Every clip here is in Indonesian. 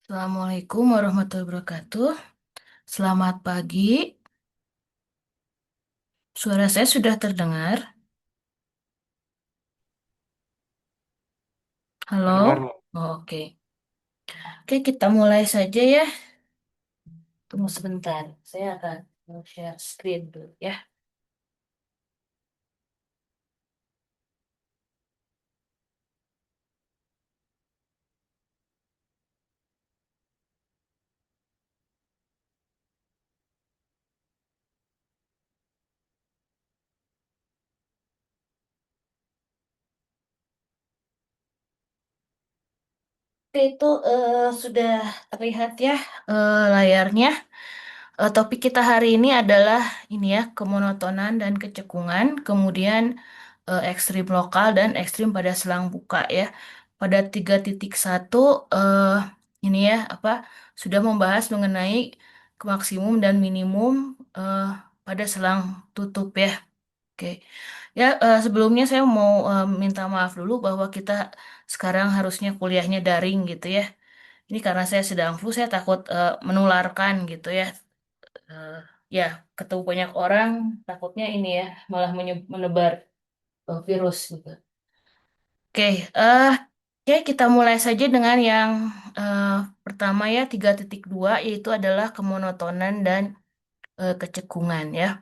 Assalamualaikum warahmatullahi wabarakatuh. Selamat pagi. Suara saya sudah terdengar. Halo? Terdengar, Mbak. Oh, oke. Oke, kita mulai saja ya. Tunggu sebentar. Saya akan share screen dulu ya. Oke, itu sudah terlihat ya layarnya. Topik kita hari ini adalah ini ya, kemonotonan dan kecekungan, kemudian ekstrim lokal dan ekstrim pada selang buka ya. Pada 3.1 eh, ini ya apa sudah membahas mengenai maksimum dan minimum eh, pada selang tutup ya. Oke. Ya, sebelumnya saya mau minta maaf dulu bahwa kita sekarang harusnya kuliahnya daring gitu ya. Ini karena saya sedang flu, saya takut menularkan gitu ya. Eh, ya, ketemu banyak orang, takutnya ini ya, malah menebar virus gitu. Oke, oke kita mulai saja dengan yang eh, pertama ya, 3.2 yaitu adalah kemonotonan dan kecekungan ya.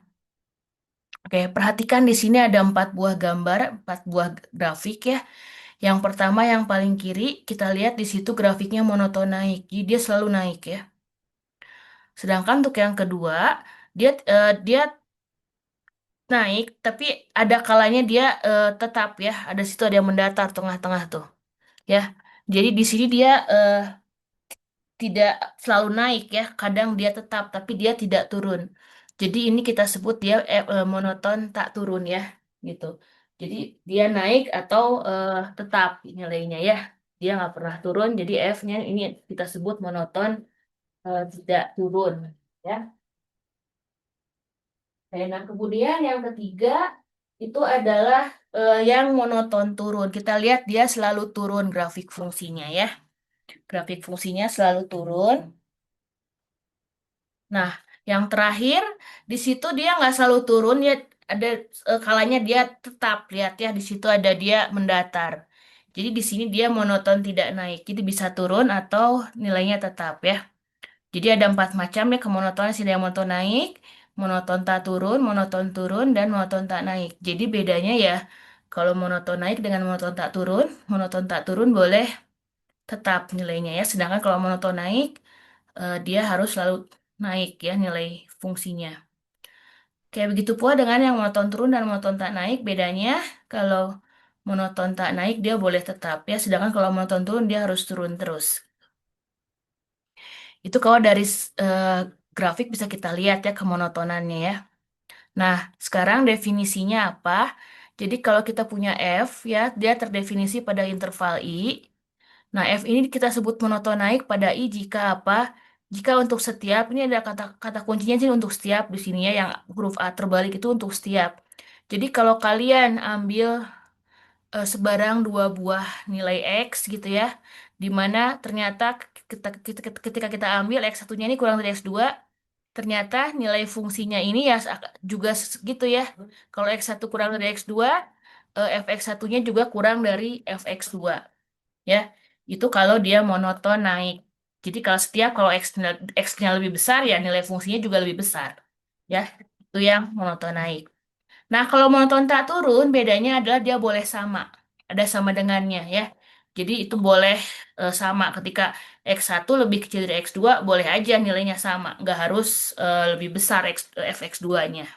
Oke, perhatikan di sini ada 4 buah gambar, 4 buah grafik ya. Yang pertama yang paling kiri, kita lihat di situ grafiknya monoton naik, jadi dia selalu naik ya. Sedangkan untuk yang kedua, dia naik, tapi ada kalanya dia tetap ya. Ada situ ada yang mendatar tengah-tengah tuh, ya. Jadi di sini dia tidak selalu naik ya. Kadang dia tetap, tapi dia tidak turun. Jadi ini kita sebut dia monoton tak turun ya, gitu. Jadi dia naik atau tetap nilainya ya. Dia nggak pernah turun. Jadi F-nya ini kita sebut monoton tidak turun, ya. Nah, kemudian yang ketiga itu adalah yang monoton turun. Kita lihat dia selalu turun grafik fungsinya ya. Grafik fungsinya selalu turun. Nah, yang terakhir di situ dia nggak selalu turun ya. Ada kalanya dia tetap lihat ya di situ ada dia mendatar. Jadi di sini dia monoton tidak naik. Jadi bisa turun atau nilainya tetap ya. Jadi ada 4 macam ya kemonotonan sih yang monoton naik, monoton tak turun, monoton turun, dan monoton tak naik. Jadi bedanya ya kalau monoton naik dengan monoton tak turun boleh tetap nilainya ya. Sedangkan kalau monoton naik dia harus selalu naik ya nilai fungsinya. Kayak begitu pula dengan yang monoton turun dan monoton tak naik. Bedanya kalau monoton tak naik dia boleh tetap ya. Sedangkan kalau monoton turun dia harus turun terus. Itu kalau dari eh, grafik bisa kita lihat ya kemonotonannya ya. Nah, sekarang definisinya apa? Jadi kalau kita punya F ya, dia terdefinisi pada interval I. Nah, F ini kita sebut monoton naik pada I jika apa? Jika untuk setiap, ini ada kata kuncinya sih untuk setiap di sini ya, yang huruf A terbalik itu untuk setiap. Jadi kalau kalian ambil sebarang 2 buah nilai X gitu ya, di mana ternyata ketika kita ambil X satunya ini kurang dari X2, ternyata nilai fungsinya ini ya juga gitu ya. Kalau X1 kurang dari X2, fx satunya juga kurang dari fx2 ya. Itu kalau dia monoton naik. Jadi kalau setiap kalau X-nya lebih besar ya nilai fungsinya juga lebih besar. Ya, itu yang monoton naik. Nah, kalau monoton tak turun bedanya adalah dia boleh sama. Ada sama dengannya ya. Jadi itu boleh sama ketika X1 lebih kecil dari X2 boleh aja nilainya sama. Nggak harus lebih besar fx2-nya.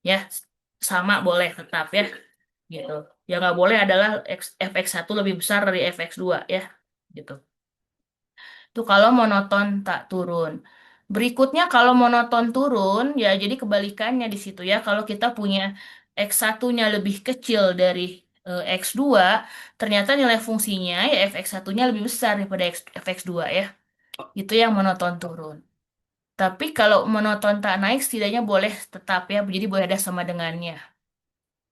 Ya, sama boleh tetap ya. Gitu. Yang nggak boleh adalah fx1 lebih besar dari fx2 ya. Gitu. Itu kalau monoton tak turun. Berikutnya kalau monoton turun, ya jadi kebalikannya di situ ya. Kalau kita punya X1-nya lebih kecil dari X2, ternyata nilai fungsinya ya fx1-nya lebih besar daripada fx2 ya. Itu yang monoton turun. Tapi kalau monoton tak naik setidaknya boleh tetap ya, jadi boleh ada sama dengannya.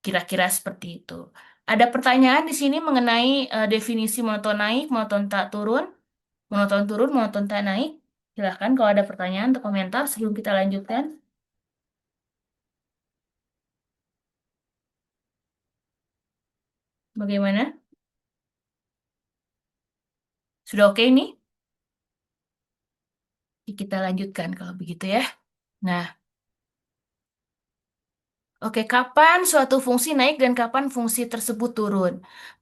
Kira-kira seperti itu. Ada pertanyaan di sini mengenai definisi monoton naik, monoton tak turun? Monoton turun, monoton tak naik. Silahkan kalau ada pertanyaan atau komentar sebelum kita lanjutkan. Bagaimana? Sudah oke ini? Kita lanjutkan kalau begitu ya. Nah, oke, kapan suatu fungsi naik dan kapan fungsi tersebut turun?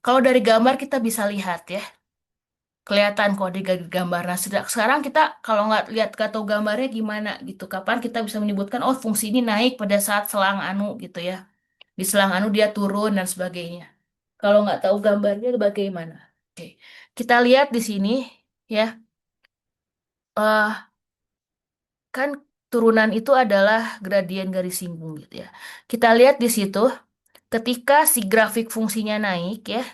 Kalau dari gambar kita bisa lihat ya, kelihatan kok di gambar. Nah, sekarang kita kalau nggak lihat nggak tahu gambarnya gimana gitu, kapan kita bisa menyebutkan oh fungsi ini naik pada saat selang anu gitu ya. Di selang anu dia turun dan sebagainya. Kalau nggak tahu gambarnya bagaimana? Oke, kita lihat di sini ya, kan turunan itu adalah gradien garis singgung gitu ya. Kita lihat di situ, ketika si grafik fungsinya naik ya,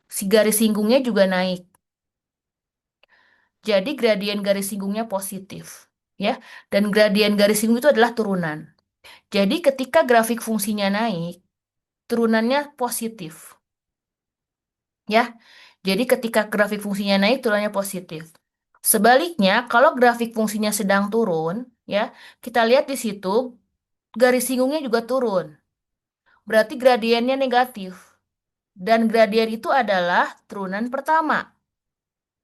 si garis singgungnya juga naik. Jadi gradien garis singgungnya positif ya. Dan gradien garis singgung itu adalah turunan. Jadi ketika grafik fungsinya naik, turunannya positif ya. Jadi ketika grafik fungsinya naik, turunannya positif. Sebaliknya, kalau grafik fungsinya sedang turun, ya, kita lihat di situ garis singgungnya juga turun. Berarti gradiennya negatif. Dan gradien itu adalah turunan pertama.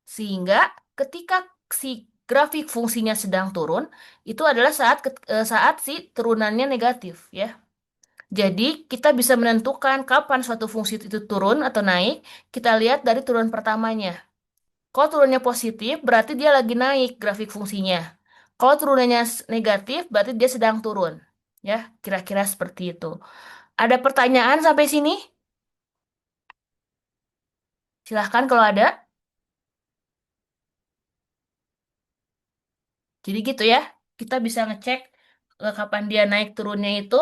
Sehingga ketika si grafik fungsinya sedang turun, itu adalah saat si turunannya negatif, ya. Jadi kita bisa menentukan kapan suatu fungsi itu turun atau naik, kita lihat dari turunan pertamanya. Kalau turunnya positif, berarti dia lagi naik grafik fungsinya. Kalau turunannya negatif, berarti dia sedang turun. Ya, kira-kira seperti itu. Ada pertanyaan sampai sini? Silahkan kalau ada. Jadi gitu ya, kita bisa ngecek kapan dia naik turunnya itu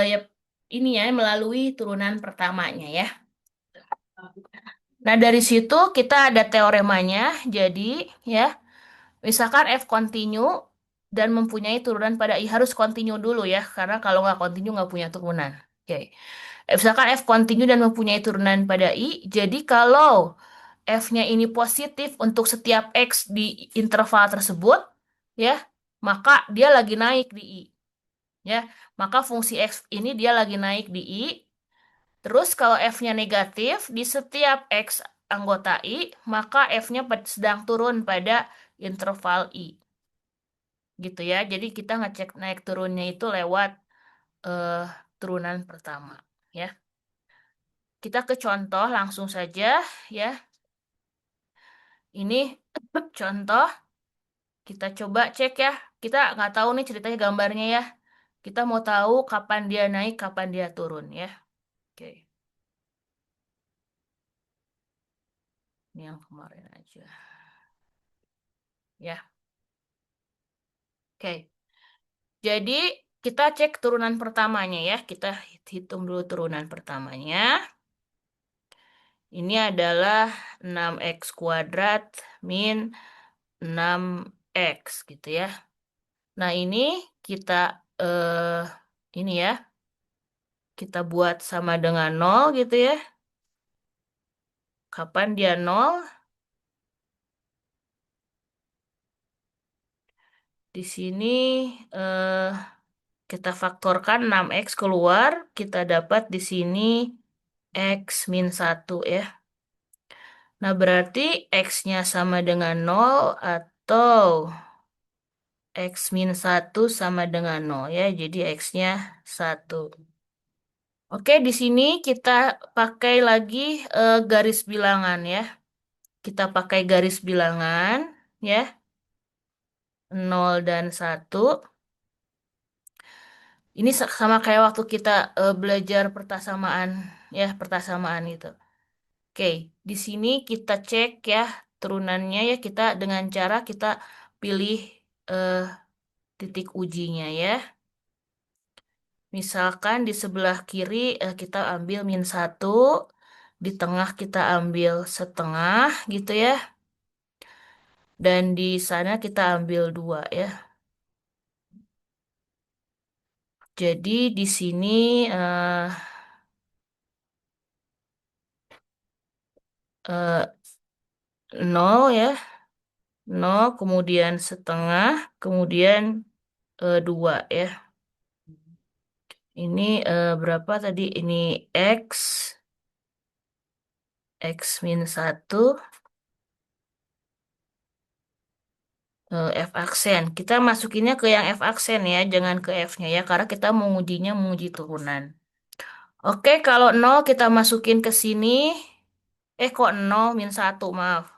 ya ini ya melalui turunan pertamanya ya. Nah, dari situ kita ada teoremanya. Jadi ya, misalkan F kontinu dan mempunyai turunan pada I harus kontinu dulu ya, karena kalau nggak kontinu nggak punya turunan. Oke. Misalkan F kontinu dan mempunyai turunan pada I, jadi kalau F-nya ini positif untuk setiap X di interval tersebut, ya, maka dia lagi naik di I. Ya, maka fungsi X ini dia lagi naik di I. Terus kalau F-nya negatif di setiap X anggota I, maka F-nya sedang turun pada interval I. Gitu ya. Jadi kita ngecek naik turunnya itu lewat eh, turunan pertama. Ya. Kita ke contoh langsung saja ya. Ini contoh, kita coba cek ya. Kita nggak tahu nih ceritanya gambarnya ya. Kita mau tahu kapan dia naik, kapan dia turun ya. Oke, ini yang kemarin aja. Ya, oke. Jadi kita cek turunan pertamanya ya. Kita hitung dulu turunan pertamanya. Ini adalah 6x kuadrat min 6x gitu ya. Nah, ini kita ini ya, kita buat sama dengan nol gitu ya. Kapan dia nol? Di sini eh, kita faktorkan 6x keluar, kita dapat di sini x min 1 ya. Nah, berarti x-nya sama dengan nol atau x min 1 sama dengan nol ya. Jadi x-nya 1. Oke, di sini kita pakai lagi garis bilangan ya. Kita pakai garis bilangan ya. Nol dan satu. Ini sama kayak waktu kita belajar pertasamaan ya, pertasamaan itu. Oke, di sini kita cek ya turunannya ya kita dengan cara kita pilih eh, titik ujinya ya. Misalkan di sebelah kiri kita ambil min 1, di tengah kita ambil setengah gitu ya. Dan di sana kita ambil 2 ya. Jadi di sini eh, eh, nol ya, nol, kemudian setengah, kemudian 2 ya. Ini berapa tadi? Ini X, X min 1, F aksen. Kita masukinnya ke yang F aksen ya, jangan ke F-nya ya, karena kita mau ngujinya menguji turunan. Oke, kalau nol kita masukin ke sini. Kok nol? Min 1, maaf.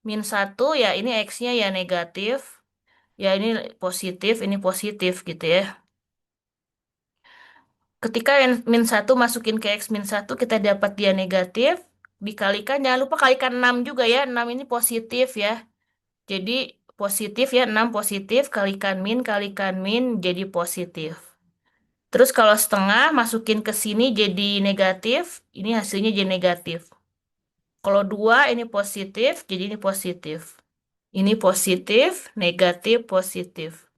Min 1 ya ini X-nya ya negatif. Ya ini positif gitu ya. Ketika min 1 masukin ke X min 1 kita dapat dia negatif. Dikalikan, jangan lupa kalikan 6 juga ya. 6 ini positif ya. Jadi positif ya, 6 positif kalikan min jadi positif. Terus kalau setengah masukin ke sini jadi negatif, ini hasilnya jadi negatif. Kalau 2 ini positif, jadi ini positif. Ini positif, negatif, positif.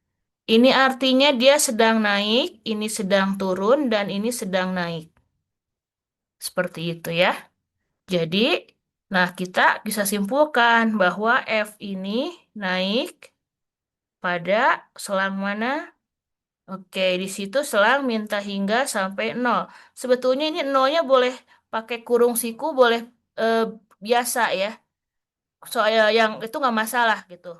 Ini artinya dia sedang naik, ini sedang turun, dan ini sedang naik. Seperti itu ya. Jadi, nah kita bisa simpulkan bahwa F ini naik pada selang mana? Oke, di situ selang minta hingga sampai nol. Sebetulnya ini nolnya boleh pakai kurung siku, boleh eh, biasa ya. Soalnya yang itu nggak masalah gitu.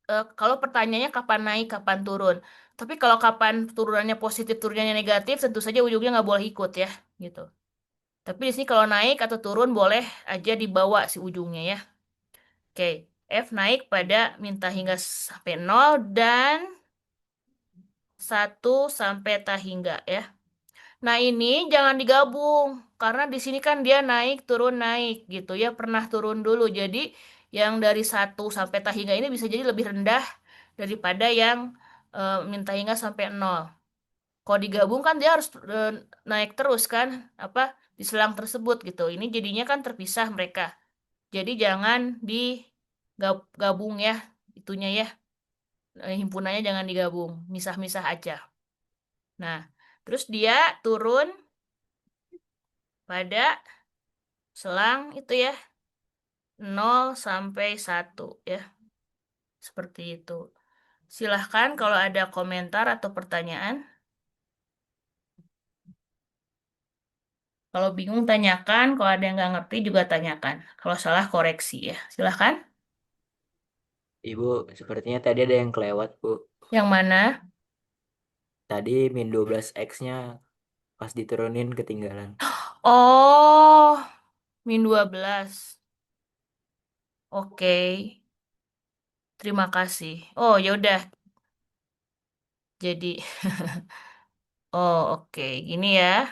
Kalau pertanyaannya kapan naik, kapan turun. Tapi kalau kapan turunannya positif, turunannya negatif, tentu saja ujungnya nggak boleh ikut ya, gitu. Tapi di sini kalau naik atau turun boleh aja dibawa si ujungnya ya. Oke, F naik pada minta hingga sampai nol dan 1 sampai tak hingga ya. Nah, ini jangan digabung karena di sini kan dia naik gitu ya, pernah turun dulu. Jadi yang dari 1 sampai tak hingga ini bisa jadi lebih rendah daripada yang minta hingga sampai nol. Kalau digabung kan dia harus naik terus kan, apa di selang tersebut gitu. Ini jadinya kan terpisah mereka. Jadi jangan digabung ya itunya ya. Himpunannya jangan digabung, misah-misah aja. Nah, terus dia turun pada selang itu ya 0 sampai 1 ya. Seperti itu. Silahkan kalau ada komentar atau pertanyaan. Kalau bingung tanyakan, kalau ada yang nggak ngerti juga tanyakan. Kalau salah koreksi ya. Silahkan. Ibu, sepertinya tadi ada yang kelewat, Bu. Yang mana? Tadi min 12X-nya pas diturunin ketinggalan. Oh, min 12. Oke, terima kasih. Oh, ya udah. Jadi, oh oke, gini ya.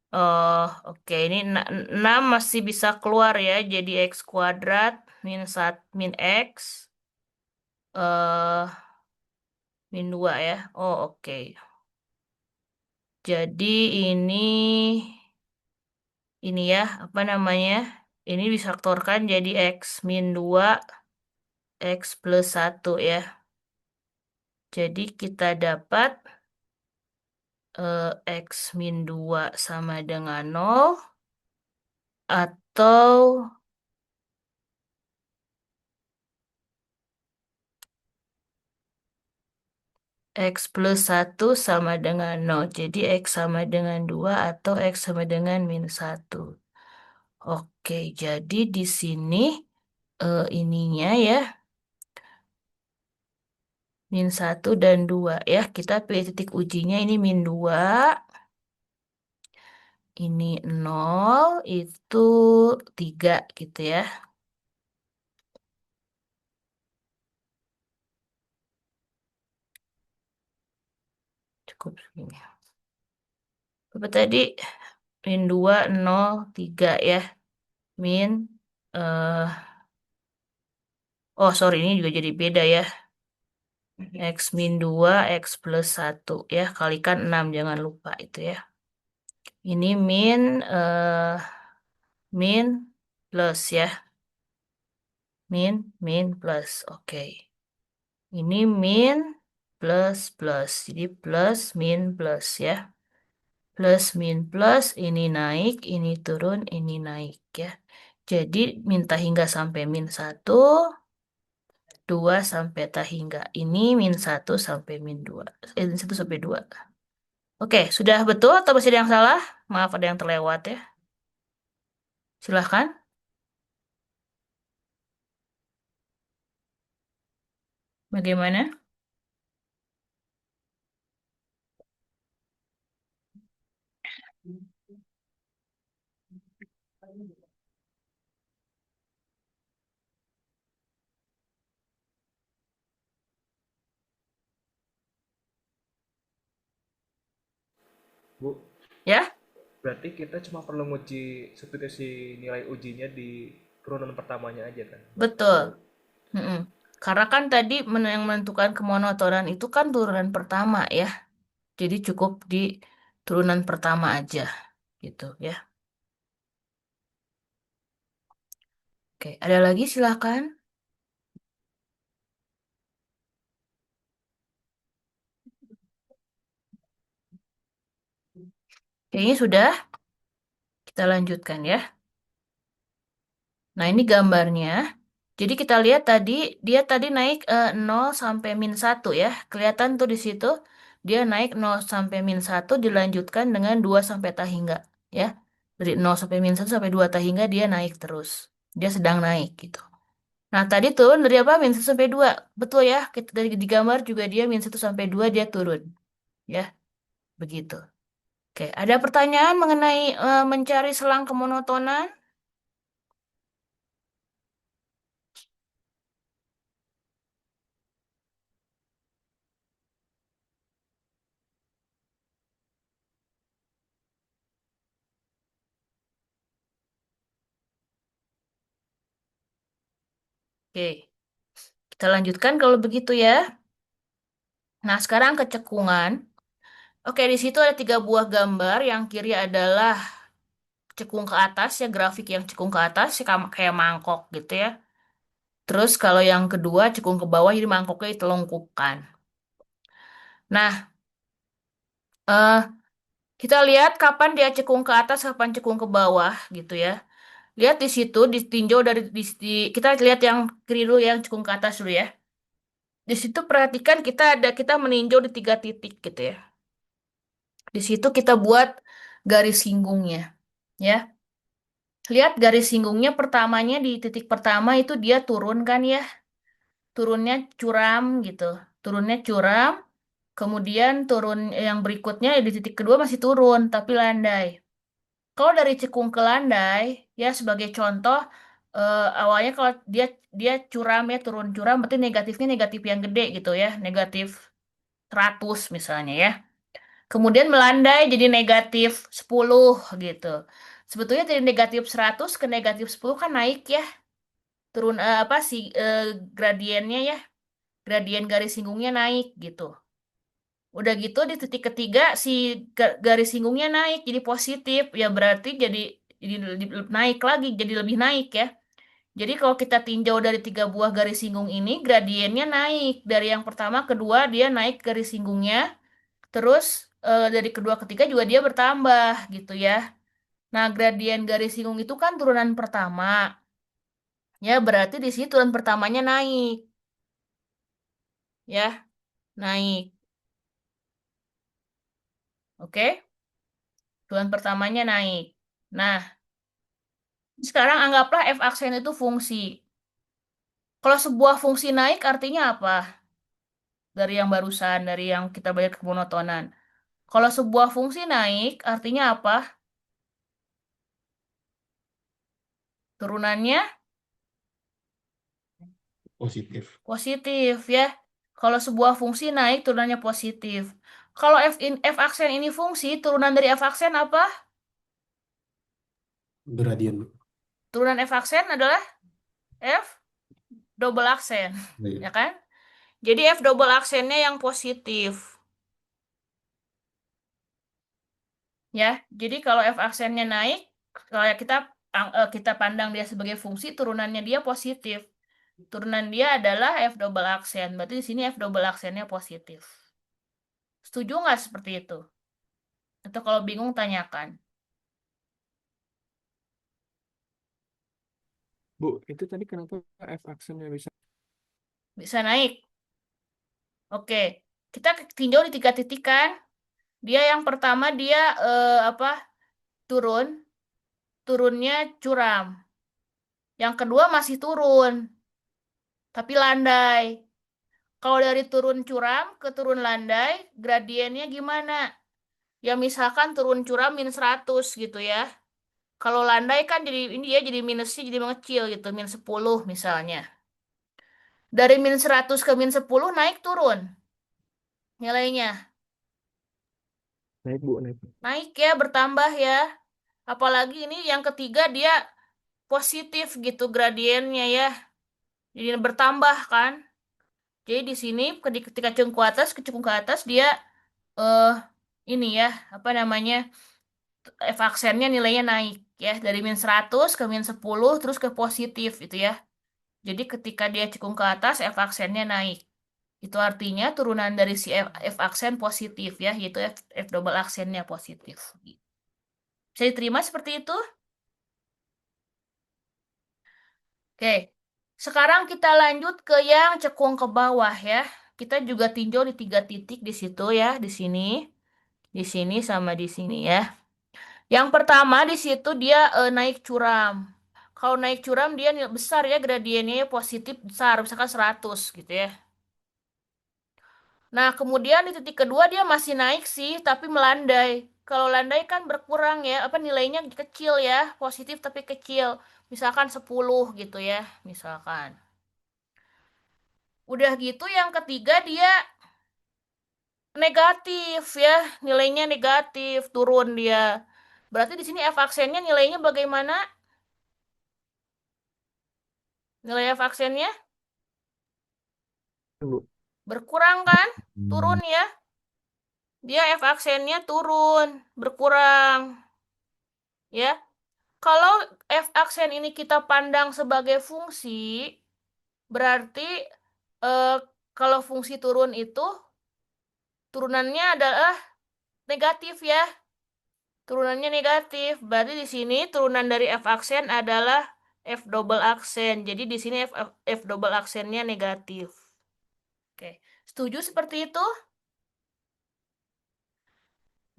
Oh, oke, ini 6 masih bisa keluar ya. Jadi X kuadrat min 1 min X eh min 2 ya. Oh, oke. Jadi ini ini ya, apa namanya? Ini disaktorkan jadi X min 2 X plus 1 ya. Jadi kita dapat X min 2 sama dengan nol atau X plus 1 sama dengan nol. Jadi X sama dengan 2 atau X sama dengan min 1. Oke, jadi di sini ininya ya, min 1 dan 2 ya. Kita pilih titik ujinya ini min 2, ini nol, itu 3 gitu ya. Cukup segini. Apa tadi? Min 2, 0, 3 ya. Min, eh oh sorry ini juga jadi beda ya. X min 2, X plus 1 ya. Kalikan 6, jangan lupa itu ya. Ini min plus ya. Min plus. Oke. Ini min plus plus. Jadi plus min plus ya. Plus min plus ini naik, ini turun, ini naik ya. Jadi minta hingga sampai min satu, 2 sampai ta hingga. Ini min satu sampai min 2. Min 1 sampai 2. Oke, sudah betul atau masih ada yang salah? Maaf ada yang terlewat ya. Silahkan. Bagaimana? Bu, Ya, berarti kita cuma perlu nguji substitusi nilai ujinya di turunan pertamanya aja kan? betul. Mm-mm. Karena kan tadi yang menentukan kemonotonan itu kan turunan pertama ya. Jadi cukup di turunan pertama aja gitu ya. Oke, ada lagi silakan. Kayaknya sudah, kita lanjutkan ya. Nah, ini gambarnya. Jadi kita lihat tadi, dia tadi naik 0 sampai min satu ya. Kelihatan tuh di situ, dia naik 0 sampai min satu dilanjutkan dengan 2 sampai ta hingga. Ya, dari 0 sampai min satu sampai 2 ta hingga dia naik terus. Dia sedang naik gitu. Nah, tadi turun dari apa? Min 1 sampai 2. Betul ya, kita, dari di gambar juga dia min 1 sampai 2 dia turun. Ya, begitu. Oke, ada pertanyaan mengenai mencari selang kemonotonan? Oke, kita lanjutkan kalau begitu ya. Nah, sekarang ke cekungan. Oke, di situ ada 3 buah gambar. Yang kiri adalah cekung ke atas ya, grafik yang cekung ke atas ya, kayak mangkok gitu ya. Terus kalau yang kedua cekung ke bawah jadi mangkoknya ditelungkupkan. Nah, eh, kita lihat kapan dia cekung ke atas, kapan cekung ke bawah gitu ya. Lihat di situ ditinjau dari kita lihat yang kiri dulu yang cekung ke atas dulu ya. Di situ perhatikan kita meninjau di 3 titik gitu ya. Di situ kita buat garis singgungnya ya. Lihat garis singgungnya pertamanya di titik pertama itu dia turun kan ya. Turunnya curam gitu. Turunnya curam, kemudian turun yang berikutnya di titik kedua masih turun tapi landai. Kalau dari cekung ke landai, ya sebagai contoh, awalnya kalau dia dia curam ya turun curam, berarti negatifnya negatif yang gede gitu ya, negatif 100 misalnya ya. Kemudian melandai jadi negatif 10 gitu. Sebetulnya dari negatif 100 ke negatif 10 kan naik ya, turun apa sih gradiennya ya, gradien garis singgungnya naik gitu. Udah gitu di titik ketiga si garis singgungnya naik jadi positif ya berarti jadi naik lagi jadi lebih naik ya. Jadi kalau kita tinjau dari 3 buah garis singgung ini gradiennya naik dari yang pertama kedua dia naik garis singgungnya terus dari kedua ketiga juga dia bertambah gitu ya. Nah gradien garis singgung itu kan turunan pertama ya berarti di sini turunan pertamanya naik ya naik oke turunan pertamanya naik. Nah sekarang anggaplah f aksen itu fungsi. Kalau sebuah fungsi naik artinya apa? Dari yang barusan, dari yang kita belajar kemonotonan. Kalau sebuah fungsi naik artinya apa? Turunannya Positif. positif ya. Kalau sebuah fungsi naik turunannya positif. Kalau f aksen ini fungsi, turunan dari f aksen apa? Gradien. Turunan f aksen adalah f double aksen, Iya. ya kan? Jadi f double aksennya yang positif. Ya, jadi kalau f aksennya naik, kalau kita pandang dia sebagai fungsi, turunannya dia positif. Turunan dia adalah f double aksen. Berarti di sini f double aksennya positif. Setuju nggak seperti itu? Atau kalau bingung tanyakan. Bu, itu tadi kenapa F aksennya bisa? Bisa naik. Oke, kita tinjau di tiga titik kan. Dia yang pertama dia apa? Turun, turunnya curam. Yang kedua masih turun, tapi landai. Kalau dari turun curam ke turun landai, gradiennya gimana? Ya misalkan turun curam -100 gitu ya. Kalau landai kan jadi ini ya jadi minusnya jadi mengecil gitu, -10 misalnya. Dari -100 ke -10 naik turun nilainya. Naik, Bu, naik. Naik ya, bertambah ya. Apalagi ini yang ketiga dia positif gitu gradiennya ya. Jadi bertambah kan. Jadi di sini ketika cekung ke atas dia eh ini ya, apa namanya? F aksennya nilainya naik ya dari -100 ke -10 terus ke positif itu ya. Jadi ketika dia cekung ke atas F aksennya naik. Itu artinya turunan dari si F aksen positif ya, yaitu F double aksennya positif. Bisa diterima seperti itu? Oke. Sekarang kita lanjut ke yang cekung ke bawah ya. Kita juga tinjau di tiga titik di situ ya, di sini sama di sini ya. Yang pertama di situ dia naik curam. Kalau naik curam dia besar ya gradiennya ya, positif besar, misalkan 100 gitu ya. Nah, kemudian di titik kedua dia masih naik sih, tapi melandai. Kalau landai kan berkurang ya, apa nilainya kecil ya, positif tapi kecil. Misalkan 10 gitu ya, misalkan. Udah gitu yang ketiga dia negatif ya, nilainya negatif, turun dia. Berarti di sini F aksennya nilainya bagaimana? Nilai F aksennya Bu. berkurang kan? Turun ya. Dia F aksennya turun, berkurang. Ya. Kalau F aksen ini kita pandang sebagai fungsi, berarti eh, kalau fungsi turun itu turunannya adalah negatif ya. Turunannya negatif. Berarti di sini turunan dari F aksen adalah F double aksen. Jadi di sini F double aksennya negatif. Oke. Setuju seperti itu?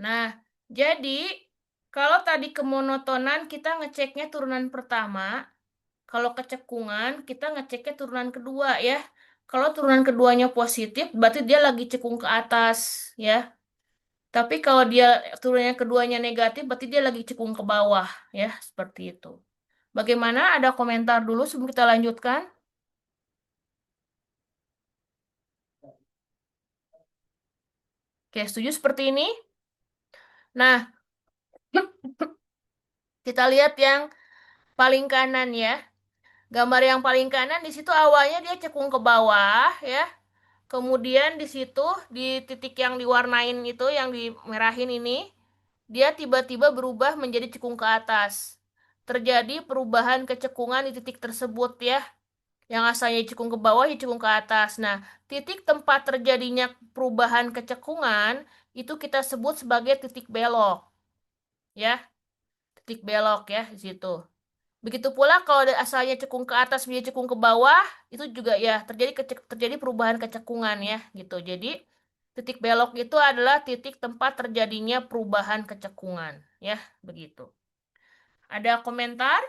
Nah, jadi kalau tadi kemonotonan kita ngeceknya turunan pertama, kalau kecekungan kita ngeceknya turunan kedua ya. Kalau turunan keduanya positif, berarti dia lagi cekung ke atas ya. Tapi kalau dia turunnya keduanya negatif, berarti dia lagi cekung ke bawah ya, seperti itu. Bagaimana? Ada komentar dulu sebelum kita lanjutkan? Oke, setuju seperti ini? Nah, kita lihat yang paling kanan ya. Gambar yang paling kanan di situ awalnya dia cekung ke bawah ya. Kemudian di situ di titik yang diwarnain itu yang dimerahin ini dia tiba-tiba berubah menjadi cekung ke atas. Terjadi perubahan kecekungan di titik tersebut ya. Yang asalnya cekung ke bawah ya cekung ke atas. Nah, titik tempat terjadinya perubahan kecekungan itu kita sebut sebagai titik belok ya. Titik belok ya di situ. Begitu pula kalau asalnya cekung ke atas menjadi cekung ke bawah, itu juga ya terjadi perubahan kecekungan ya gitu. Jadi titik belok itu adalah titik tempat terjadinya perubahan kecekungan ya, begitu. Ada komentar?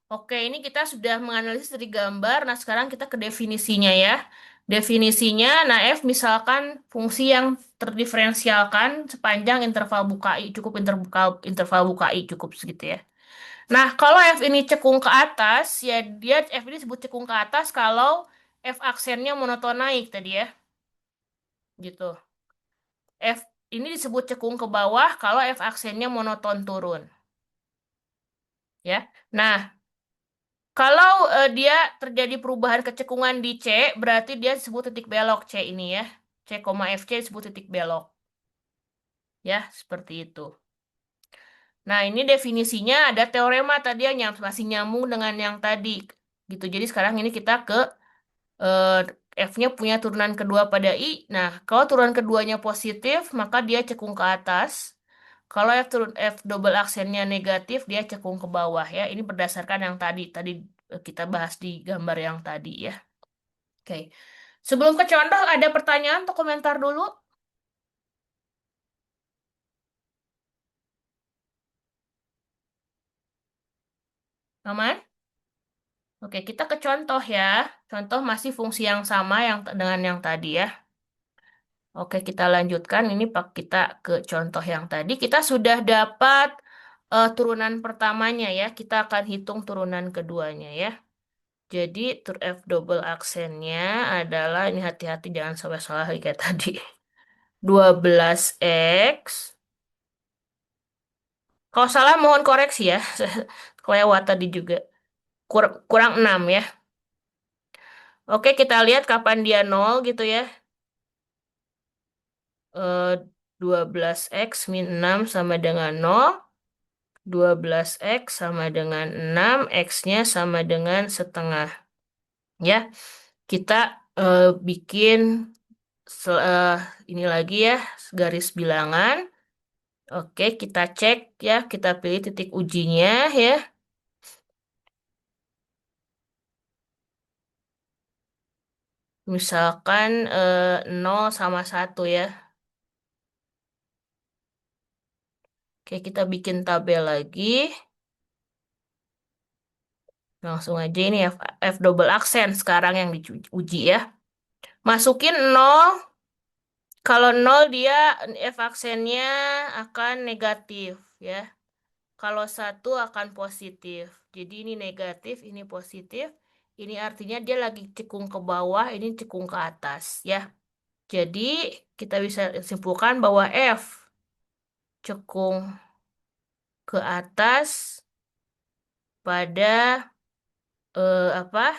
Oke, ini kita sudah menganalisis dari gambar. Nah, sekarang kita ke definisinya ya. Definisinya, nah F misalkan fungsi yang terdiferensialkan sepanjang interval bukai, cukup interval bukai cukup segitu ya. Nah, kalau F ini cekung ke atas, ya dia F ini disebut cekung ke atas kalau F aksennya monoton naik tadi ya. Gitu. F ini disebut cekung ke bawah kalau F aksennya monoton turun. Ya. Nah, kalau dia terjadi perubahan kecekungan di C, berarti dia disebut titik belok C ini ya. C, FC disebut titik belok. Ya, seperti itu. Nah, ini definisinya ada teorema tadi yang masih nyambung dengan yang tadi. Gitu. Jadi sekarang ini kita ke F-nya punya turunan kedua pada I. Nah, kalau turunan keduanya positif, maka dia cekung ke atas. Kalau F double aksennya negatif, dia cekung ke bawah ya. Ini berdasarkan yang tadi kita bahas di gambar yang tadi ya. Oke. Sebelum ke contoh, ada pertanyaan atau komentar dulu? Aman? Oke, kita ke contoh ya. Contoh masih fungsi yang sama dengan yang tadi ya. Oke, kita lanjutkan. Ini kita ke contoh yang tadi. Kita sudah dapat turunan pertamanya ya. Kita akan hitung turunan keduanya ya. Jadi F double aksennya adalah, ini hati-hati jangan sampai salah lagi kayak tadi. 12x. Kalau salah mohon koreksi ya. Kelewat tadi juga. Kurang 6 ya. Oke, kita lihat kapan dia 0 gitu ya. Eh, 12x min 6 sama dengan 0. 12x sama dengan 6, x-nya sama dengan setengah. Ya, kita bikin ini lagi ya, garis bilangan. Oke, kita cek ya, kita pilih titik ujinya ya. Misalkan 0 sama 1 ya. Oke, kita bikin tabel lagi. Langsung aja ini F double aksen sekarang yang diuji ya. Masukin 0. Kalau 0 dia F aksennya akan negatif ya. Kalau 1 akan positif. Jadi ini negatif, ini positif. Ini artinya dia lagi cekung ke bawah, ini cekung ke atas ya. Jadi kita bisa simpulkan bahwa F cekung ke atas pada apa?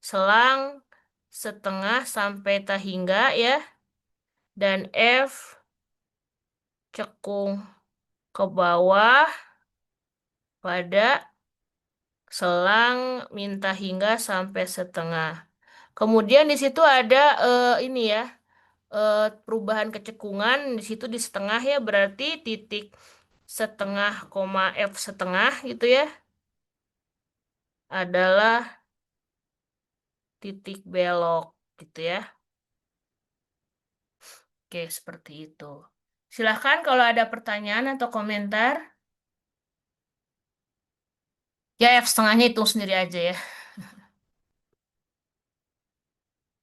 Selang setengah sampai tahingga ya. Dan F cekung ke bawah pada selang minta hingga sampai setengah. Kemudian di situ ada ini ya, perubahan kecekungan di situ di setengah ya, berarti titik setengah koma F setengah gitu ya adalah titik belok gitu ya. Oke, seperti itu. Silahkan kalau ada pertanyaan atau komentar. Ya, F setengahnya hitung sendiri aja ya.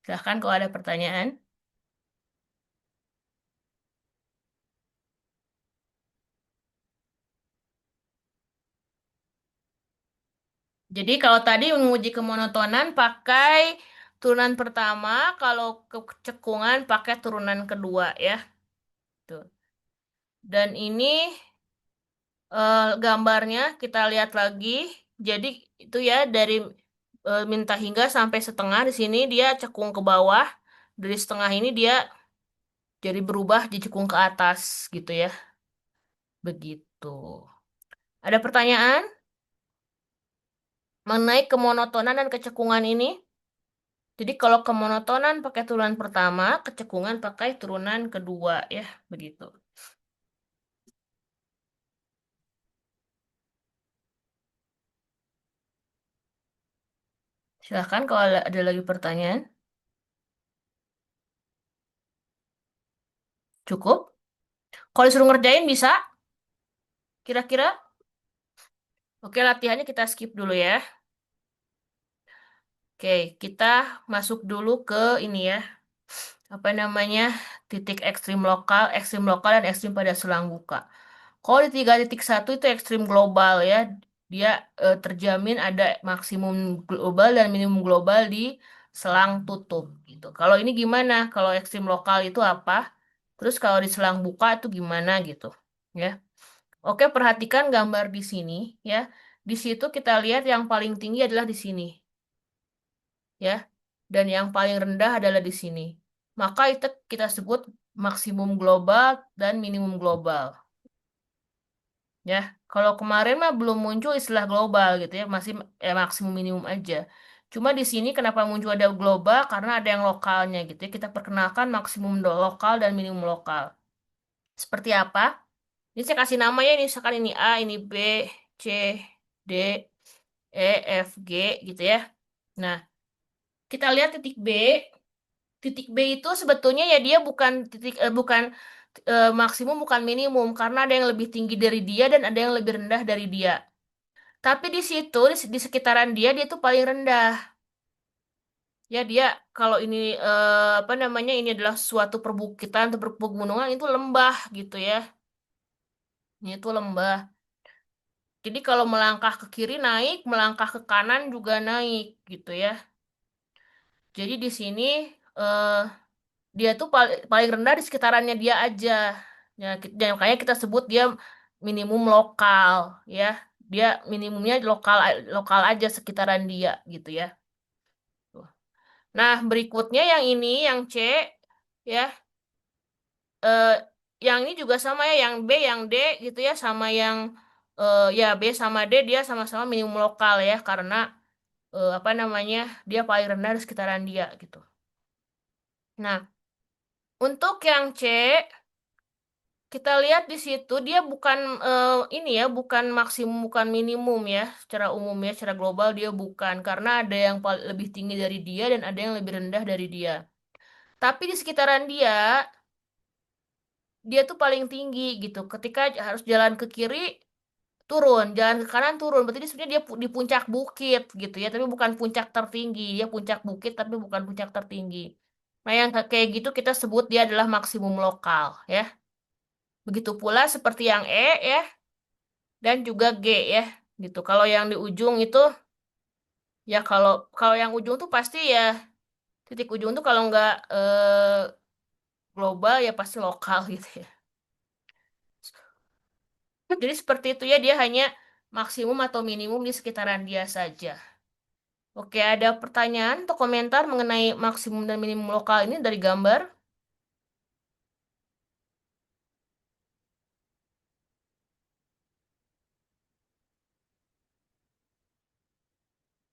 Silahkan kalau ada pertanyaan. Jadi kalau tadi menguji kemonotonan pakai turunan pertama, kalau kecekungan pakai turunan kedua ya. Tuh. Dan ini gambarnya kita lihat lagi. Jadi itu ya dari minta hingga sampai setengah di sini dia cekung ke bawah. Dari setengah ini dia jadi berubah di cekung ke atas gitu ya. Begitu. Ada pertanyaan mengenai kemonotonan dan kecekungan ini? Jadi kalau kemonotonan pakai turunan pertama, kecekungan pakai turunan kedua ya, begitu. Silahkan kalau ada lagi pertanyaan. Cukup? Kalau disuruh ngerjain bisa? Kira-kira? Oke, latihannya kita skip dulu ya. Oke, kita masuk dulu ke ini ya. Apa namanya? Titik ekstrim lokal dan ekstrim pada selang buka. Kalau di 3.1 itu ekstrim global ya. Dia terjamin ada maksimum global dan minimum global di selang tutup gitu. Kalau ini gimana? Kalau ekstrim lokal itu apa? Terus kalau di selang buka itu gimana gitu, ya. Oke, perhatikan gambar di sini ya. Di situ kita lihat yang paling tinggi adalah di sini, ya. Dan yang paling rendah adalah di sini. Maka itu kita sebut maksimum global dan minimum global. Ya, kalau kemarin mah belum muncul istilah global gitu ya, masih maksimum minimum aja. Cuma di sini kenapa muncul ada global? Karena ada yang lokalnya gitu ya. Kita perkenalkan maksimum lokal dan minimum lokal. Seperti apa? Ini saya kasih nama ya, ini misalkan ini A, ini B, C, D, E, F, G gitu ya. Nah, kita lihat titik B. Titik B itu sebetulnya ya dia bukan bukan maksimum, bukan minimum, karena ada yang lebih tinggi dari dia dan ada yang lebih rendah dari dia. Tapi di situ, di sekitaran dia, dia tuh paling rendah. Ya dia, kalau ini apa namanya, ini adalah suatu perbukitan atau pegunungan, itu lembah gitu ya. Ini tuh lembah. Jadi kalau melangkah ke kiri naik, melangkah ke kanan juga naik gitu ya. Jadi di sini eh, dia tuh paling rendah di sekitarannya dia aja. Ya, makanya kita sebut dia minimum lokal ya. Dia minimumnya lokal, lokal aja sekitaran dia gitu ya. Tuh. Nah, berikutnya yang ini yang C ya. eh, yang ini juga sama ya, yang B, yang D gitu ya, sama yang ya B sama D dia sama-sama minimum lokal ya, karena apa namanya, dia paling rendah di sekitaran dia gitu. Nah, untuk yang C kita lihat di situ dia bukan ini ya, bukan maksimum, bukan minimum ya, secara umum ya, secara global dia bukan, karena ada yang lebih tinggi dari dia dan ada yang lebih rendah dari dia. Tapi di sekitaran dia, dia tuh paling tinggi gitu. Ketika harus jalan ke kiri, turun, jalan ke kanan turun. Berarti dia sebenarnya dia di puncak bukit gitu ya, tapi bukan puncak tertinggi. Dia puncak bukit tapi bukan puncak tertinggi. Nah, yang kayak gitu kita sebut dia adalah maksimum lokal ya. Begitu pula seperti yang E ya dan juga G ya gitu. Kalau yang di ujung itu ya, kalau kalau yang ujung tuh pasti ya, titik ujung tuh kalau nggak global ya pasti lokal gitu ya. Jadi seperti itu ya, dia hanya maksimum atau minimum di sekitaran dia saja. Oke, ada pertanyaan atau komentar mengenai maksimum dan minimum lokal ini dari gambar?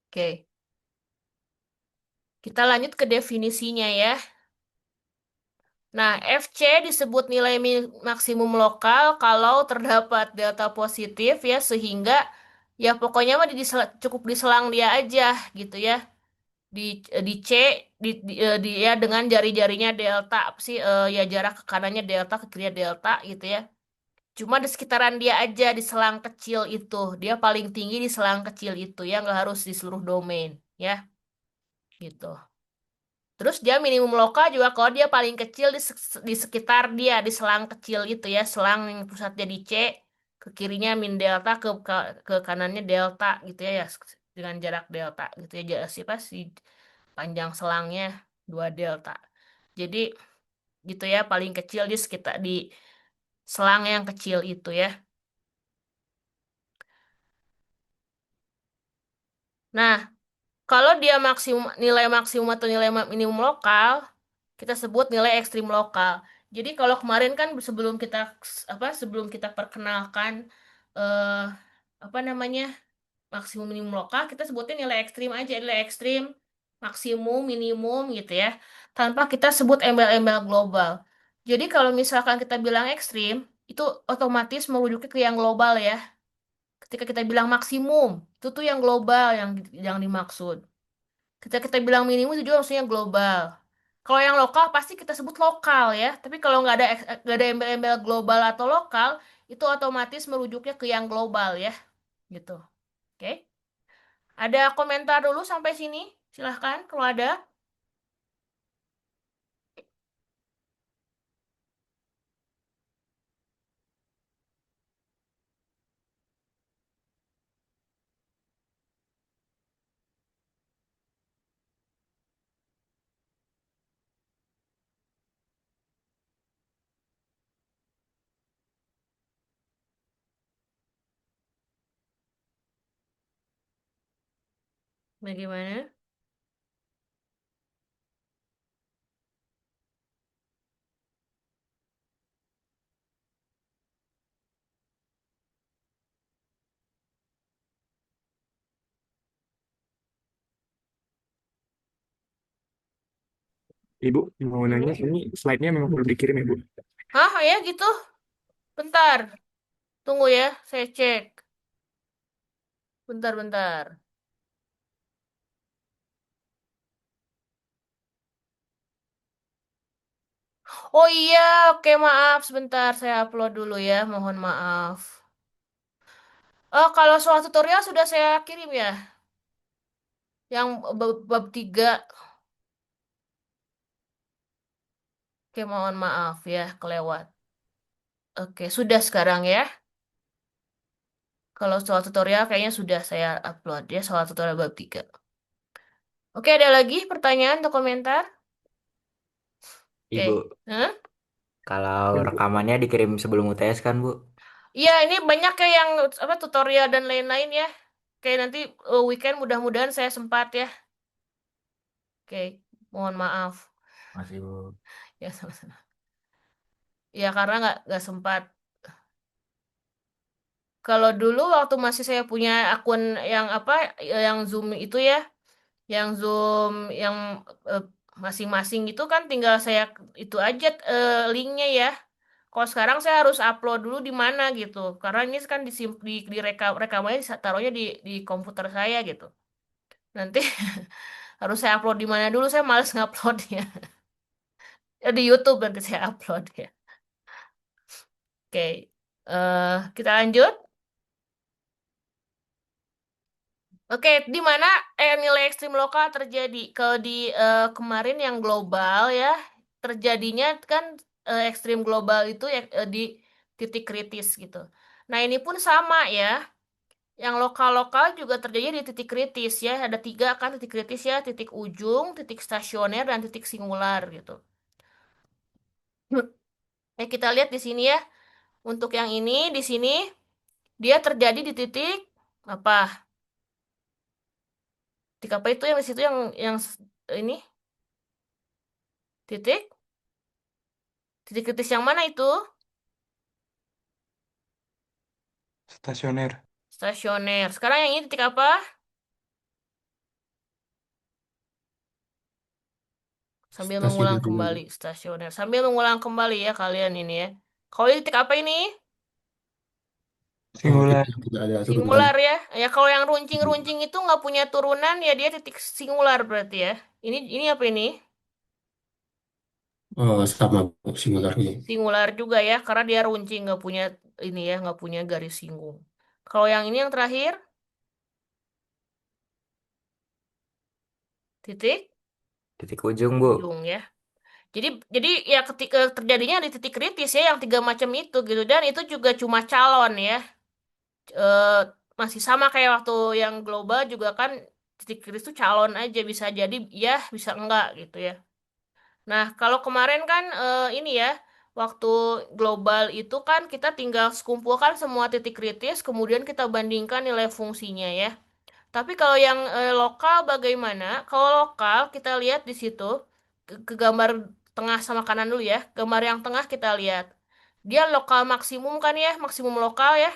Oke, kita lanjut ke definisinya ya. Nah, FC disebut nilai maksimum lokal kalau terdapat delta positif ya, sehingga ya pokoknya mah cukup diselang dia aja gitu ya. Di di C ya dengan jari-jarinya delta apa sih, ya jarak ke kanannya delta, ke kirinya delta gitu ya. Cuma di sekitaran dia aja, di selang kecil itu. Dia paling tinggi di selang kecil itu ya, nggak harus di seluruh domain ya, gitu. Terus dia minimum lokal juga kalau dia paling kecil di sekitar dia, di selang kecil itu ya, selang yang pusatnya di C, ke kirinya min delta, ke kanannya delta gitu ya, ya dengan jarak delta gitu ya, siapa sih panjang selangnya 2 delta. Jadi gitu ya, paling kecil di sekitar di selang yang kecil itu ya. Nah, kalau dia maksimum, nilai maksimum atau nilai minimum lokal, kita sebut nilai ekstrim lokal. Jadi kalau kemarin kan sebelum kita perkenalkan eh apa namanya, maksimum minimum lokal, kita sebutnya nilai ekstrim aja, nilai ekstrim, maksimum, minimum gitu ya, tanpa kita sebut embel-embel global. Jadi kalau misalkan kita bilang ekstrim, itu otomatis merujuknya ke yang global ya. Ketika kita bilang maksimum, itu tuh yang global yang dimaksud. Ketika kita bilang minimum itu juga maksudnya global. Kalau yang lokal pasti kita sebut lokal ya. Tapi kalau nggak ada embel-embel global atau lokal, itu otomatis merujuknya ke yang global ya, gitu. Oke? Ada komentar dulu sampai sini? Silahkan kalau ada. Bagaimana? Ibu mau nanya, ini slide-nya memang perlu dikirim ya Bu? Hah, ya gitu? Bentar. Tunggu ya, saya cek. Bentar-bentar. Oh iya, oke maaf. Sebentar, saya upload dulu ya. Mohon maaf. Oh, kalau soal tutorial sudah saya kirim ya. Yang bab 3. Oke, mohon maaf ya, kelewat. Oke, sudah sekarang ya. Kalau soal tutorial kayaknya sudah saya upload ya, soal tutorial bab 3. Oke, ada lagi pertanyaan atau komentar? Ibu, Oke. Hah? kalau Ya, Bu. rekamannya dikirim sebelum UTS kan, Bu? Iya, ini banyak kayak yang apa tutorial dan lain-lain ya. Kayak nanti weekend mudah-mudahan saya sempat ya. Oke, mohon maaf. Masih, Bu. Ya, sama-sama. Ya, karena nggak sempat. Kalau dulu waktu masih saya punya akun yang apa, yang Zoom itu ya, yang Zoom yang eh, masing-masing itu kan tinggal saya itu aja linknya ya. Kalau sekarang saya harus upload dulu di mana gitu, karena ini kan di rekamannya taruhnya di komputer saya gitu. Nanti harus saya upload di mana dulu, saya males nguploadnya. Ya, di YouTube nanti saya upload ya. Oke, kita lanjut. Oke, di mana nilai ekstrim lokal terjadi? Kalau di kemarin yang global ya, terjadinya kan ekstrim global itu ya, di titik kritis gitu. Nah, ini pun sama ya. Yang lokal-lokal juga terjadi di titik kritis ya. Ada 3 kan titik kritis ya, titik ujung, titik stasioner, dan titik singular gitu. Kita lihat di sini ya. Untuk yang ini, di sini dia terjadi di titik apa? Titik apa itu yang di situ ini titik? Titik kritis yang mana itu? Stasioner. Stasioner. Sekarang yang ini titik apa? Sambil mengulang Stasioner kembali kembali. stasioner. Sambil mengulang kembali ya kalian ini ya. Kalau ini titik apa ini? Oh, Singular. tidak ada turunan. Singular ya. Ya kalau yang runcing-runcing itu nggak punya turunan ya dia titik singular berarti ya. Ini apa ini? Oh, sama Bu, singularnya. Singular juga ya karena dia runcing nggak punya ini ya nggak punya garis singgung. Kalau yang ini yang terakhir titik Titik ujung, Bu. ujung ya. Jadi ya ketika terjadinya di titik kritis ya yang 3 macam itu gitu dan itu juga cuma calon ya. Eh, Masih sama kayak waktu yang global juga kan titik kritis itu calon aja bisa jadi ya bisa enggak gitu ya. Nah, kalau kemarin kan ini ya, waktu global itu kan kita tinggal kumpulkan semua titik kritis, kemudian kita bandingkan nilai fungsinya ya. Tapi kalau yang lokal bagaimana? Kalau lokal kita lihat di situ, ke gambar tengah sama kanan dulu ya. Gambar yang tengah kita lihat. Dia lokal maksimum kan ya, maksimum lokal ya.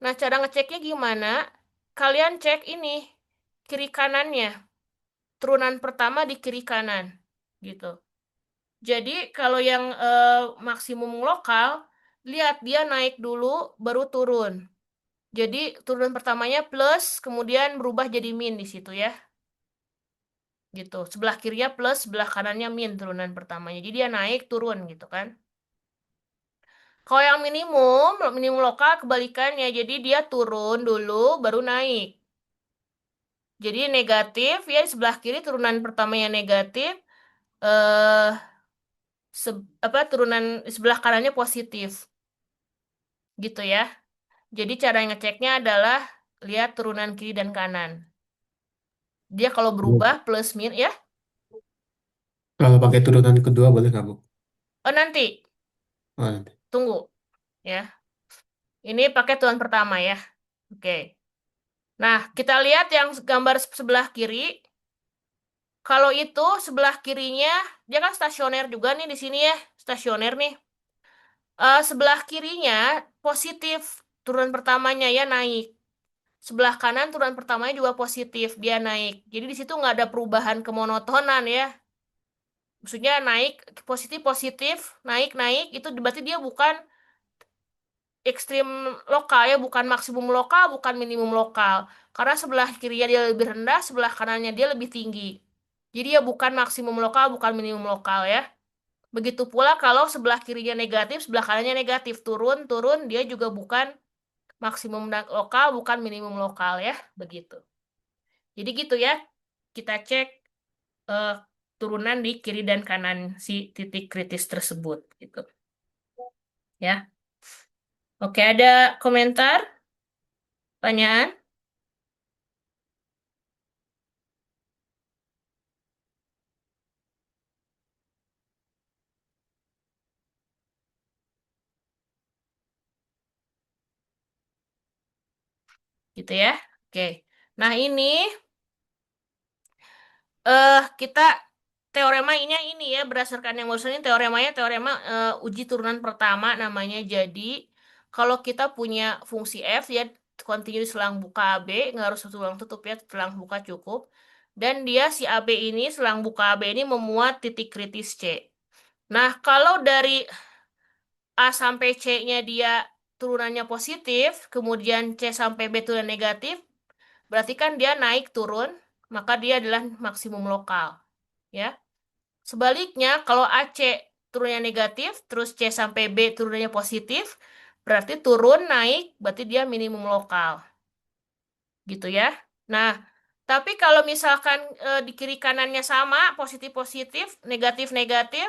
Nah, cara ngeceknya gimana? Kalian cek ini, kiri kanannya. Turunan pertama di kiri kanan. Gitu. Jadi kalau yang maksimum lokal, lihat dia naik dulu baru turun. Jadi turunan pertamanya plus, kemudian berubah jadi min di situ ya. Gitu. Sebelah kirinya plus, sebelah kanannya min turunan pertamanya. Jadi dia naik turun gitu kan. Kalau yang minimum, minimum lokal kebalikannya. Jadi dia turun dulu baru naik. Jadi negatif ya di sebelah kiri turunan pertamanya negatif, eh apa turunan di sebelah kanannya positif. Gitu ya. Jadi cara ngeceknya adalah lihat turunan kiri dan kanan. Dia kalau berubah plus min ya. Kalau pakai turunan kedua boleh nggak, Bu? Oh nanti Oh, nanti. tunggu ya. Ini pakai turunan pertama ya. Oke. Nah, kita lihat yang gambar sebelah kiri. Kalau itu sebelah kirinya dia kan stasioner juga nih di sini ya. Stasioner nih. Sebelah kirinya positif turunan pertamanya ya naik. Sebelah kanan turunan pertamanya juga positif dia naik. Jadi di situ nggak ada perubahan kemonotonan ya. Maksudnya naik positif positif naik naik itu berarti dia bukan ekstrim lokal ya, bukan maksimum lokal, bukan minimum lokal. Karena sebelah kirinya dia lebih rendah, sebelah kanannya dia lebih tinggi. Jadi ya bukan maksimum lokal, bukan minimum lokal ya. Begitu pula kalau sebelah kirinya negatif, sebelah kanannya negatif, turun, turun, dia juga bukan maksimum lokal, bukan minimum lokal ya, begitu. Jadi gitu ya, kita cek eh, turunan di kiri dan kanan si titik kritis tersebut gitu. Ya. Oke, ada komentar, pertanyaan? Gitu ya. Oke. Nah, ini kita teoremanya ini ya berdasarkan yang barusan ini teoremanya teorema uji turunan pertama namanya. Jadi kalau kita punya fungsi f ya kontinu selang buka AB nggak harus selang tutup ya selang buka cukup. Dan dia si AB ini selang buka AB ini memuat titik kritis C. Nah, kalau dari A sampai C-nya dia turunannya positif, kemudian C sampai B turun negatif, berarti kan dia naik turun, maka dia adalah maksimum lokal, ya. Sebaliknya, kalau AC turunnya negatif, terus C sampai B turunnya positif, berarti turun naik, berarti dia minimum lokal, gitu ya. Nah, tapi kalau misalkan di kiri kanannya sama, positif positif, negatif negatif,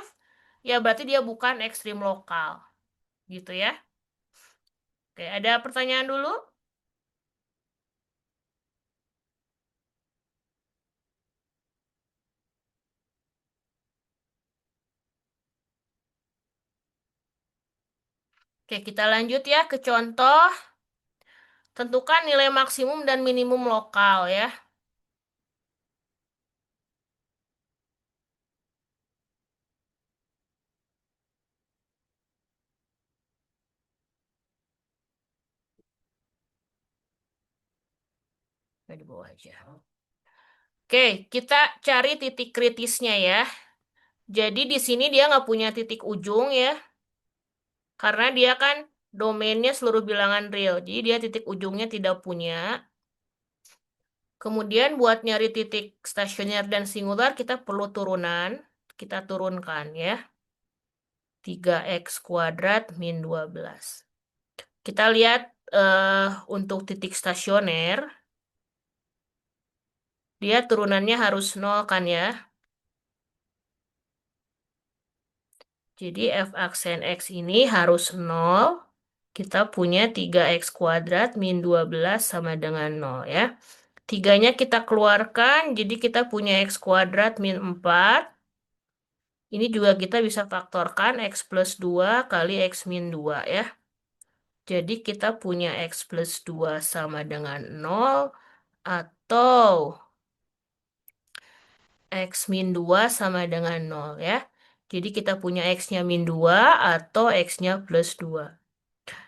ya berarti dia bukan ekstrim lokal, gitu ya. Oke, ada pertanyaan dulu? Oke, kita lanjut ya ke contoh. Tentukan nilai maksimum dan minimum lokal ya. Oke, di bawah aja. Oke, kita cari titik kritisnya ya. Jadi di sini dia nggak punya titik ujung ya, karena dia kan domainnya seluruh bilangan real. Jadi dia titik ujungnya tidak punya. Kemudian buat nyari titik stasioner dan singular kita perlu turunan. Kita turunkan ya. 3x kuadrat min 12. Kita lihat untuk titik stasioner, dia turunannya harus 0 kan ya. Jadi f aksen x ini harus 0. Kita punya 3x kuadrat min 12 sama dengan 0 ya. Tiganya kita keluarkan, jadi kita punya x kuadrat min 4. Ini juga kita bisa faktorkan x plus 2 kali x min 2 ya. Jadi kita punya x plus 2 sama dengan 0 atau x min 2 sama dengan 0 ya. Jadi kita punya x-nya min 2 atau x-nya plus 2.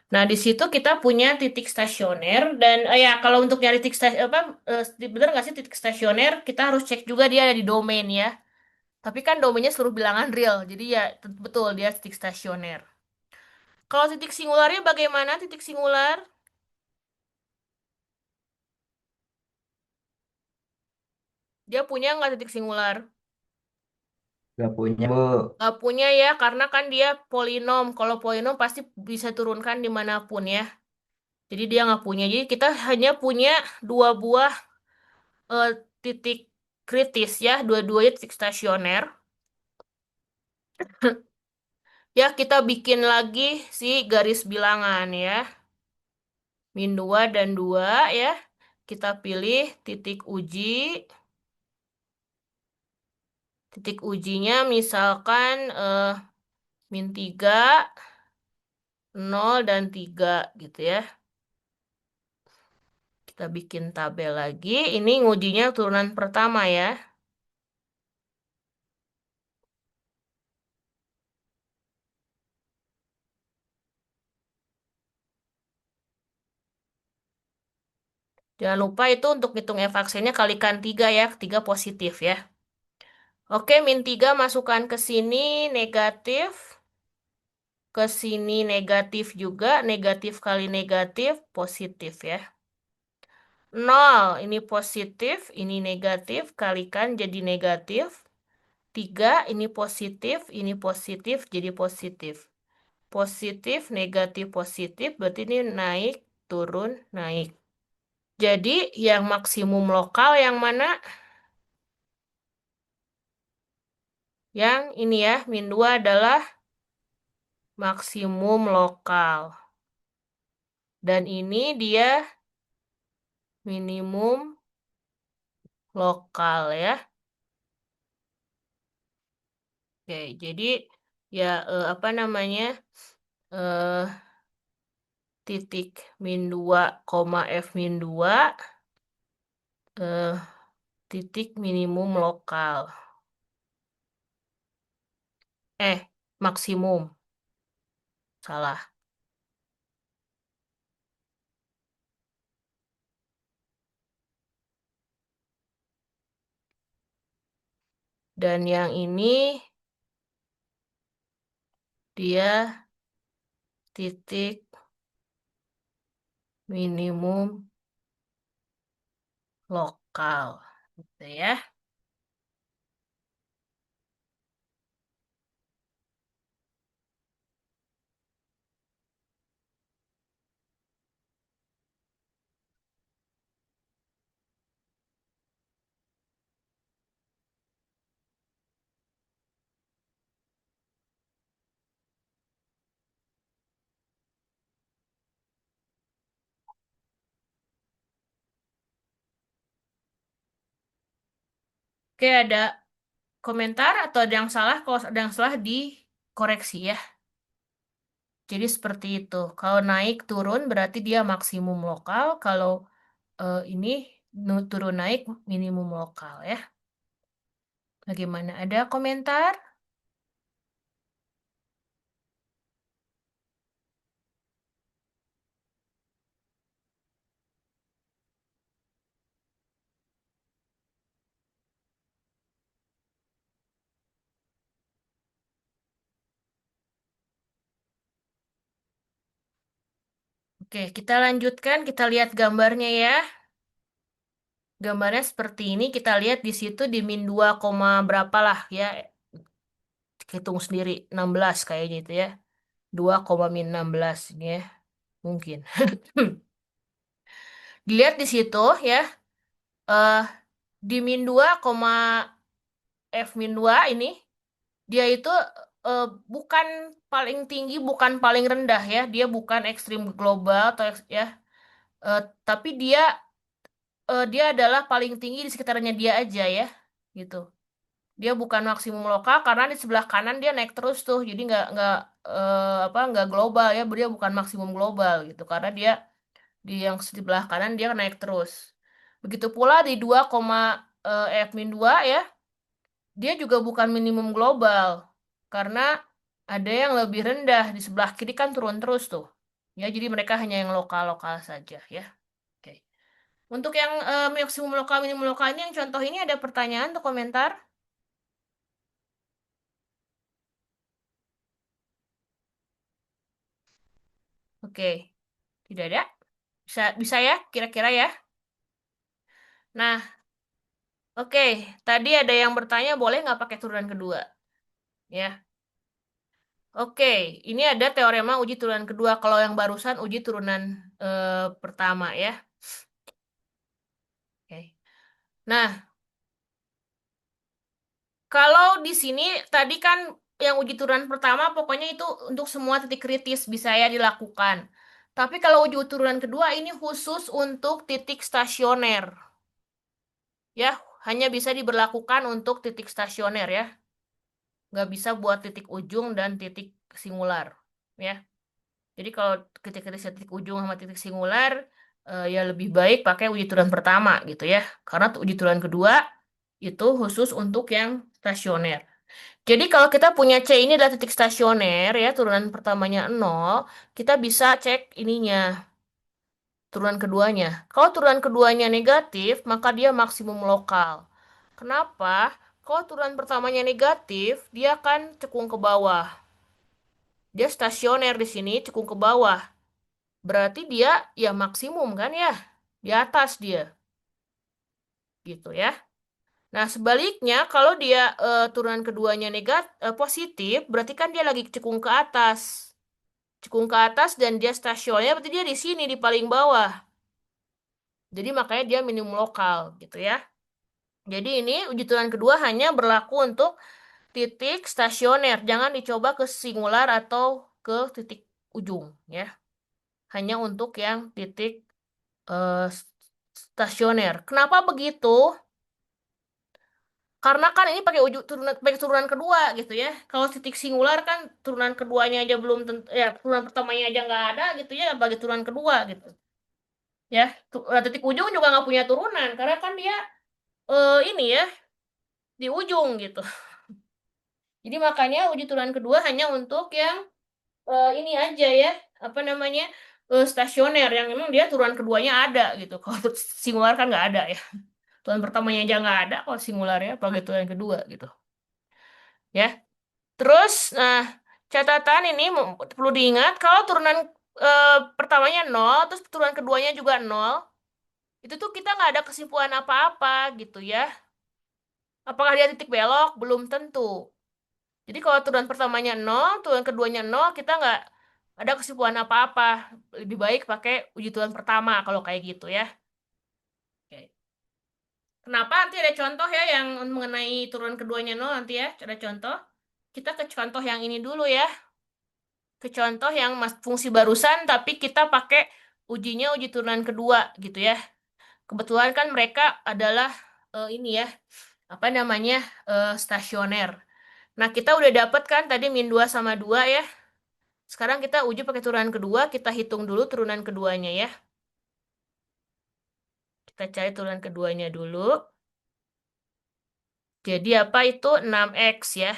Nah, di situ kita punya titik stasioner dan ya kalau untuk nyari titik apa bener nggak sih titik stasioner kita harus cek juga dia ada di domain ya. Tapi kan domainnya seluruh bilangan real, jadi ya betul dia titik stasioner. Kalau titik singularnya bagaimana titik singular? Dia punya nggak titik singular? Gak punya, Bu. Nggak punya ya, karena kan dia polinom. Kalau polinom pasti bisa turunkan dimanapun ya. Jadi dia nggak punya. Jadi kita hanya punya dua buah eh, titik kritis ya, dua-duanya titik stasioner. Ya, kita bikin lagi si garis bilangan ya. Min 2 dan 2 ya. Kita pilih titik uji. Titik ujinya misalkan min 3, 0, dan 3 gitu ya. Kita bikin tabel lagi. Ini ngujinya turunan pertama ya. Jangan lupa itu untuk hitung F aksennya kalikan 3 ya. 3 positif ya. Oke, min 3 masukkan ke sini negatif. ke sini negatif juga, negatif kali negatif, positif ya. 0, ini positif, ini negatif, kalikan jadi negatif. 3, ini positif, jadi positif. Positif, negatif, positif, berarti ini naik, turun, naik. Jadi yang maksimum lokal yang mana? Yang ini ya, -2 adalah maksimum lokal. Dan ini dia minimum lokal ya. Oke, jadi ya apa namanya? eh titik -2, F-2 eh titik minimum lokal. Maksimum. Salah. Dan yang ini dia titik minimum lokal. Gitu ya. Oke, ada komentar atau ada yang salah? Kalau ada yang salah dikoreksi ya. Jadi seperti itu. Kalau naik turun berarti dia maksimum lokal. Kalau ini turun naik minimum lokal ya. Bagaimana? Ada komentar? Oke, kita lanjutkan. Kita lihat gambarnya ya. Gambarnya seperti ini. Kita lihat di situ di -2, berapa lah ya. Hitung sendiri. 16 kayaknya itu ya. 2, -16 ini ya. Mungkin. Dilihat di situ ya. eh di -2, F-2 ini. Dia itu eh, bukan paling tinggi, bukan paling rendah ya. Dia bukan ekstrim global atau ya. Eh, tapi dia adalah paling tinggi di sekitarnya dia aja ya. Gitu. Dia bukan maksimum lokal karena di sebelah kanan dia naik terus tuh. Jadi nggak global ya. Dia bukan maksimum global gitu. Karena dia di yang sebelah kanan dia naik terus. Begitu pula di 2, F-2 ya. Dia juga bukan minimum global karena ada yang lebih rendah di sebelah kiri kan turun terus tuh. Ya, jadi mereka hanya yang lokal-lokal saja ya. Oke. Untuk yang maksimum lokal minimum lokal ini yang contoh ini ada pertanyaan atau komentar? Oke. Tidak ada? Bisa bisa ya kira-kira ya. Nah, oke. Tadi ada yang bertanya boleh nggak pakai turunan kedua? Ya. Oke, ini ada teorema uji turunan kedua. Kalau yang barusan uji turunan pertama ya. Oke. Nah, kalau di sini tadi kan yang uji turunan pertama pokoknya itu untuk semua titik kritis bisa ya dilakukan. Tapi kalau uji turunan kedua ini khusus untuk titik stasioner. Ya, hanya bisa diberlakukan untuk titik stasioner ya. Nggak bisa buat titik ujung dan titik singular. Ya. Jadi kalau ketika titik ujung sama titik singular, ya lebih baik pakai uji turunan pertama gitu ya. Karena uji turunan kedua itu khusus untuk yang stasioner. Jadi kalau kita punya C ini adalah titik stasioner ya, turunan pertamanya 0, kita bisa cek ininya, turunan keduanya. Kalau turunan keduanya negatif, maka dia maksimum lokal. Kenapa? Kalau turunan pertamanya negatif, dia akan cekung ke bawah. Dia stasioner di sini, cekung ke bawah. Berarti dia ya maksimum kan ya, di atas dia, gitu ya. Nah, sebaliknya kalau dia turunan keduanya positif, berarti kan dia lagi cekung ke atas. Cekung ke atas dan dia stasioner, berarti dia di sini di paling bawah. Jadi makanya dia minimum lokal gitu ya. Jadi ini uji turunan kedua hanya berlaku untuk titik stasioner. Jangan dicoba ke singular atau ke titik ujung ya. Hanya untuk yang titik stasioner. Kenapa begitu? Karena kan ini pakai turunan kedua gitu ya. Kalau titik singular kan turunan keduanya aja belum tentu, ya turunan pertamanya aja nggak ada gitu ya, bagi turunan kedua gitu. Ya, titik ujung juga nggak punya turunan karena kan dia ini ya di ujung gitu. Jadi makanya uji turunan kedua hanya untuk yang ini aja ya, apa namanya stasioner yang memang dia turunan keduanya ada gitu. Kalau singular kan nggak ada ya. Turunan pertamanya aja nggak ada, kalau singular ya, apalagi turunan kedua gitu. Ya, terus, nah catatan ini perlu diingat kalau turunan pertamanya nol, terus turunan keduanya juga nol, itu tuh kita nggak ada kesimpulan apa-apa gitu ya. Apakah dia titik belok? Belum tentu. Jadi kalau turunan pertamanya nol, turunan keduanya nol, kita nggak ada kesimpulan apa-apa. Lebih baik pakai uji turunan pertama kalau kayak gitu ya. Oke. Kenapa? Nanti ada contoh ya yang mengenai turunan keduanya nol nanti ya. Ada contoh. Kita ke contoh yang ini dulu ya. Ke contoh yang fungsi barusan, tapi kita pakai ujinya uji turunan kedua gitu ya. Kebetulan kan mereka adalah ini ya, apa namanya, stasioner. Nah, kita udah dapet kan tadi min 2 sama 2 ya. Sekarang kita uji pakai turunan kedua, kita hitung dulu turunan keduanya ya. Kita cari turunan keduanya dulu. Jadi apa itu 6x ya.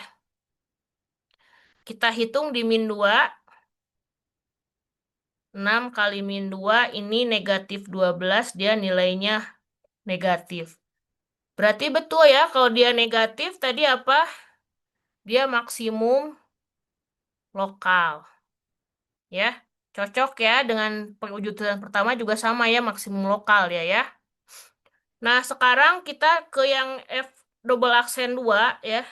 Kita hitung di min 2. 6 kali min 2 ini negatif 12, dia nilainya negatif. Berarti betul ya, kalau dia negatif tadi apa? Dia maksimum lokal. Ya, cocok ya dengan perwujudan pertama juga sama ya, maksimum lokal ya. Nah, sekarang kita ke yang F double aksen 2 ya.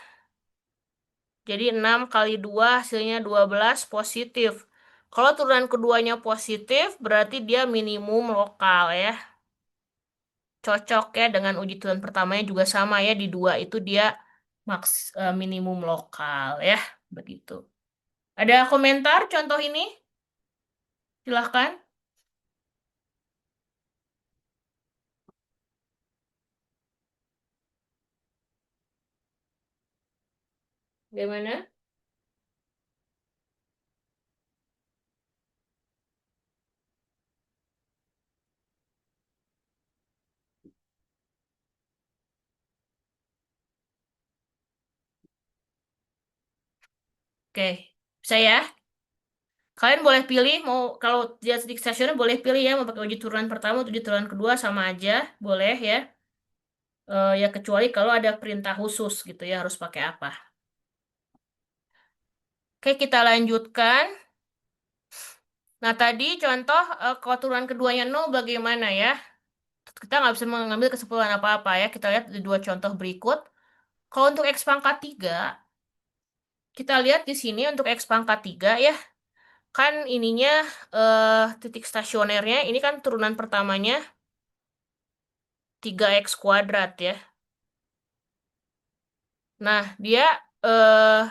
Jadi 6 kali 2 hasilnya 12 positif. Kalau turunan keduanya positif, berarti dia minimum lokal ya. Cocok ya dengan uji turunan pertamanya juga sama ya, di 2 itu dia minimum lokal ya. Begitu. Ada komentar contoh ini? Silahkan. Gimana? Oke, bisa ya? Kalian boleh pilih mau kalau dia titik stasioner boleh pilih ya mau pakai uji turunan pertama atau uji turunan kedua sama aja, boleh ya. Ya kecuali kalau ada perintah khusus gitu ya harus pakai apa. Oke, kita lanjutkan. Nah, tadi contoh kalau turunan keduanya nol bagaimana ya? Kita nggak bisa mengambil kesimpulan apa-apa ya. Kita lihat di dua contoh berikut. Kalau untuk X pangkat 3, kita lihat di sini untuk X pangkat 3 ya. Kan ininya titik stasionernya, ini kan turunan pertamanya 3x kuadrat ya. Nah, dia eh,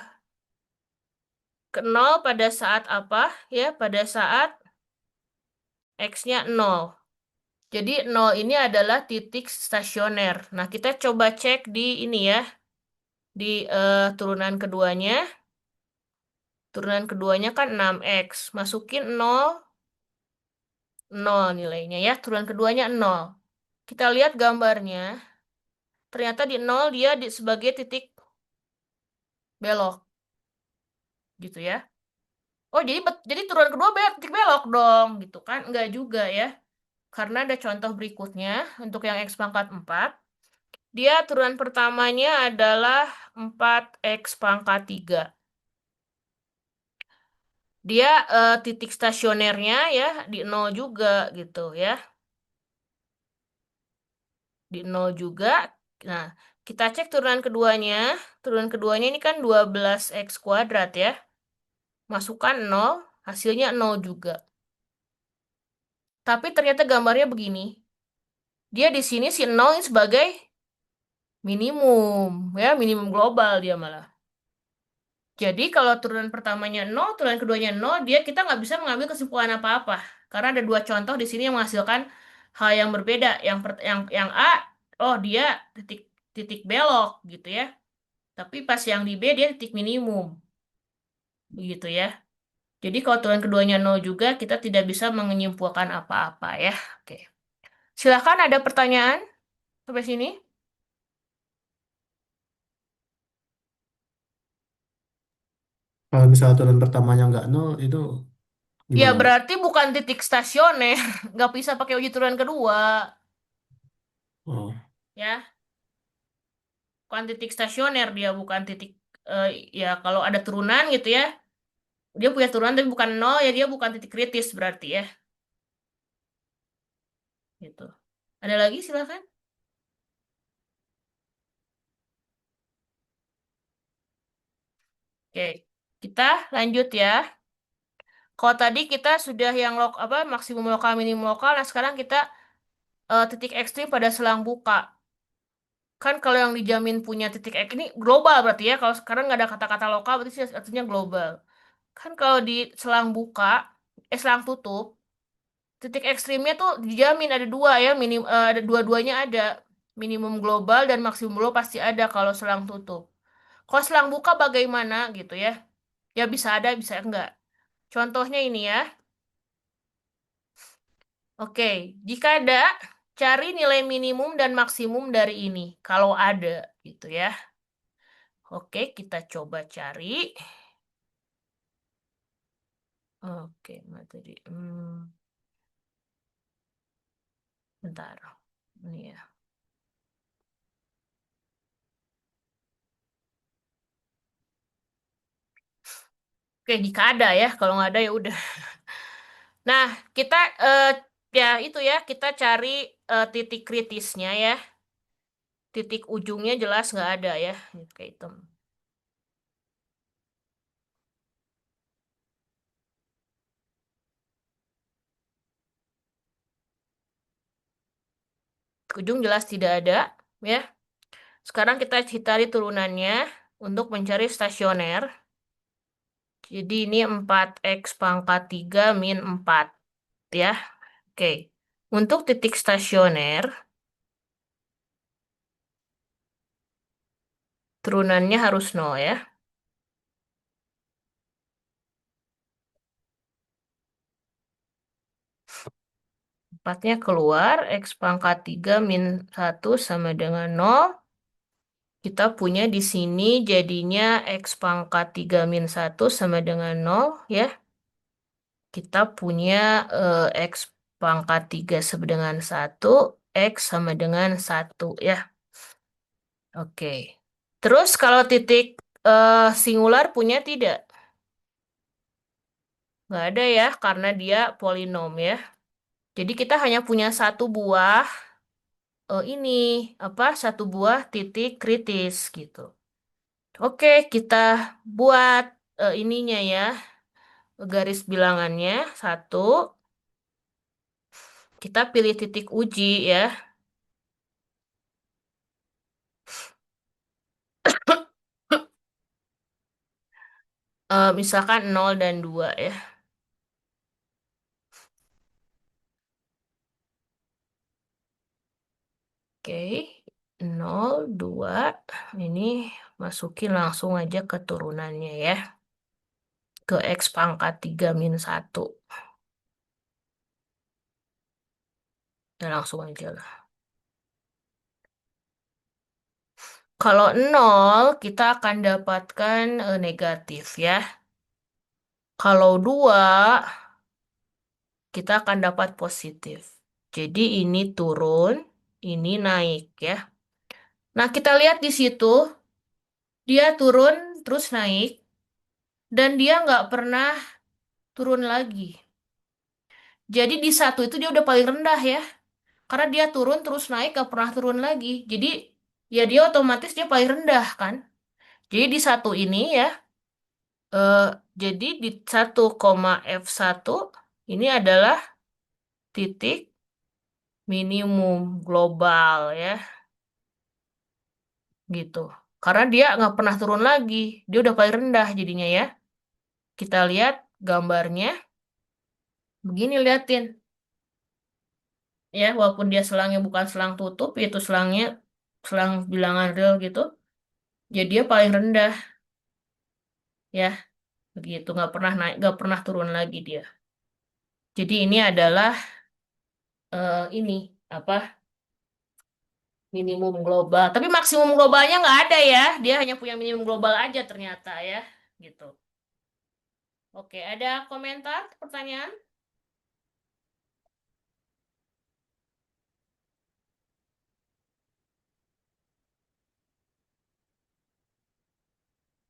ke 0 pada saat apa ya? Pada saat X-nya 0. Jadi 0 ini adalah titik stasioner. Nah, kita coba cek di ini ya. Di turunan keduanya. Turunan keduanya kan 6x. Masukin 0, 0 nilainya ya. Turunan keduanya 0. Kita lihat gambarnya. Ternyata di 0 dia sebagai titik belok. Gitu ya. Oh, jadi turunan kedua titik belok dong. Gitu kan. Enggak juga ya. Karena ada contoh berikutnya untuk yang X pangkat 4. Dia turunan pertamanya adalah 4x pangkat 3. Dia titik stasionernya ya di nol juga gitu ya. Di nol juga. Nah, kita cek turunan keduanya. Turunan keduanya ini kan 12x kuadrat ya. Masukkan nol, hasilnya nol juga. Tapi ternyata gambarnya begini. Dia di sini si nol ini sebagai minimum ya, minimum global dia malah. Jadi kalau turunan pertamanya nol, turunan keduanya nol, dia kita nggak bisa mengambil kesimpulan apa-apa. Karena ada dua contoh di sini yang menghasilkan hal yang berbeda. Yang A, oh dia titik titik belok gitu ya. Tapi pas yang di B dia titik minimum, begitu ya. Jadi kalau turunan keduanya nol juga, kita tidak bisa menyimpulkan apa-apa ya. Oke. Silakan ada pertanyaan sampai sini. Kalau misalnya turunan pertamanya nggak nol, itu Ya gimana, Bu? berarti bukan titik stasioner, nggak bisa pakai uji turunan kedua, Oh, ya. Bukan titik stasioner dia, bukan titik eh, ya kalau ada turunan gitu ya, dia punya turunan tapi bukan nol ya dia bukan titik kritis berarti ya, gitu. Ada lagi silakan. Oke, kita lanjut ya. Kalau tadi kita sudah yang apa maksimum lokal minimum lokal, nah sekarang kita titik ekstrim pada selang buka. Kan kalau yang dijamin punya titik X ini global berarti ya. Kalau sekarang nggak ada kata-kata lokal berarti sih artinya global. Kan kalau di selang buka, selang tutup, titik ekstrimnya tuh dijamin ada dua ya, ada dua-duanya ada. Minimum global dan maksimum global pasti ada kalau selang tutup. Kalau selang buka bagaimana gitu ya? Ya bisa ada, bisa enggak. Contohnya ini ya. Oke, jika ada, cari nilai minimum dan maksimum dari ini. Kalau ada gitu ya. Oke, kita coba cari. Oke, materi. Bentar. Ini ya. Oke, jika ada ya. Kalau nggak ada ya udah. Nah, kita ya itu ya, kita cari titik kritisnya ya. Titik ujungnya jelas nggak ada ya. Ini kayak hitam. Ujung jelas tidak ada ya. Sekarang kita cari turunannya untuk mencari stasioner. Jadi ini 4x pangkat 3 min 4 ya. Oke. Untuk titik stasioner, turunannya harus 0 ya. 4-nya keluar, x pangkat 3 min 1 sama dengan 0. Kita punya di sini jadinya x pangkat 3 min 1 sama dengan 0 ya. Kita punya x pangkat 3 sama dengan 1, x sama dengan 1 ya. Oke. Terus kalau titik singular punya tidak? Nggak ada ya, karena dia polinom ya. Jadi kita hanya punya satu buah ini apa satu buah titik kritis gitu. Oke, kita buat ininya ya, garis bilangannya satu. Kita pilih titik uji ya. Misalkan 0 dan 2 ya. Oke, 0, 2. Ini masukin langsung aja ke turunannya ya. Ke X pangkat 3 min 1. Ya langsung aja lah. Kalau 0, kita akan dapatkan negatif ya. Kalau 2, kita akan dapat positif. Jadi ini turun, ini naik ya. Nah, kita lihat di situ, dia turun terus naik, dan dia nggak pernah turun lagi. Jadi di satu itu dia udah paling rendah ya. Karena dia turun terus naik gak pernah turun lagi. Jadi ya dia otomatis dia paling rendah kan. Jadi di satu ini ya, eh, jadi di 1,F1 ini adalah titik minimum global ya, gitu. Karena dia nggak pernah turun lagi, dia udah paling rendah jadinya ya. Kita lihat gambarnya, begini liatin. Ya, walaupun dia selangnya bukan selang tutup, itu selangnya selang bilangan real gitu, jadi dia paling rendah ya, begitu nggak pernah naik, nggak pernah turun lagi dia. Jadi ini adalah ini apa minimum global. Tapi maksimum globalnya nggak ada ya, dia hanya punya minimum global aja ternyata ya, gitu. Oke, ada komentar, pertanyaan?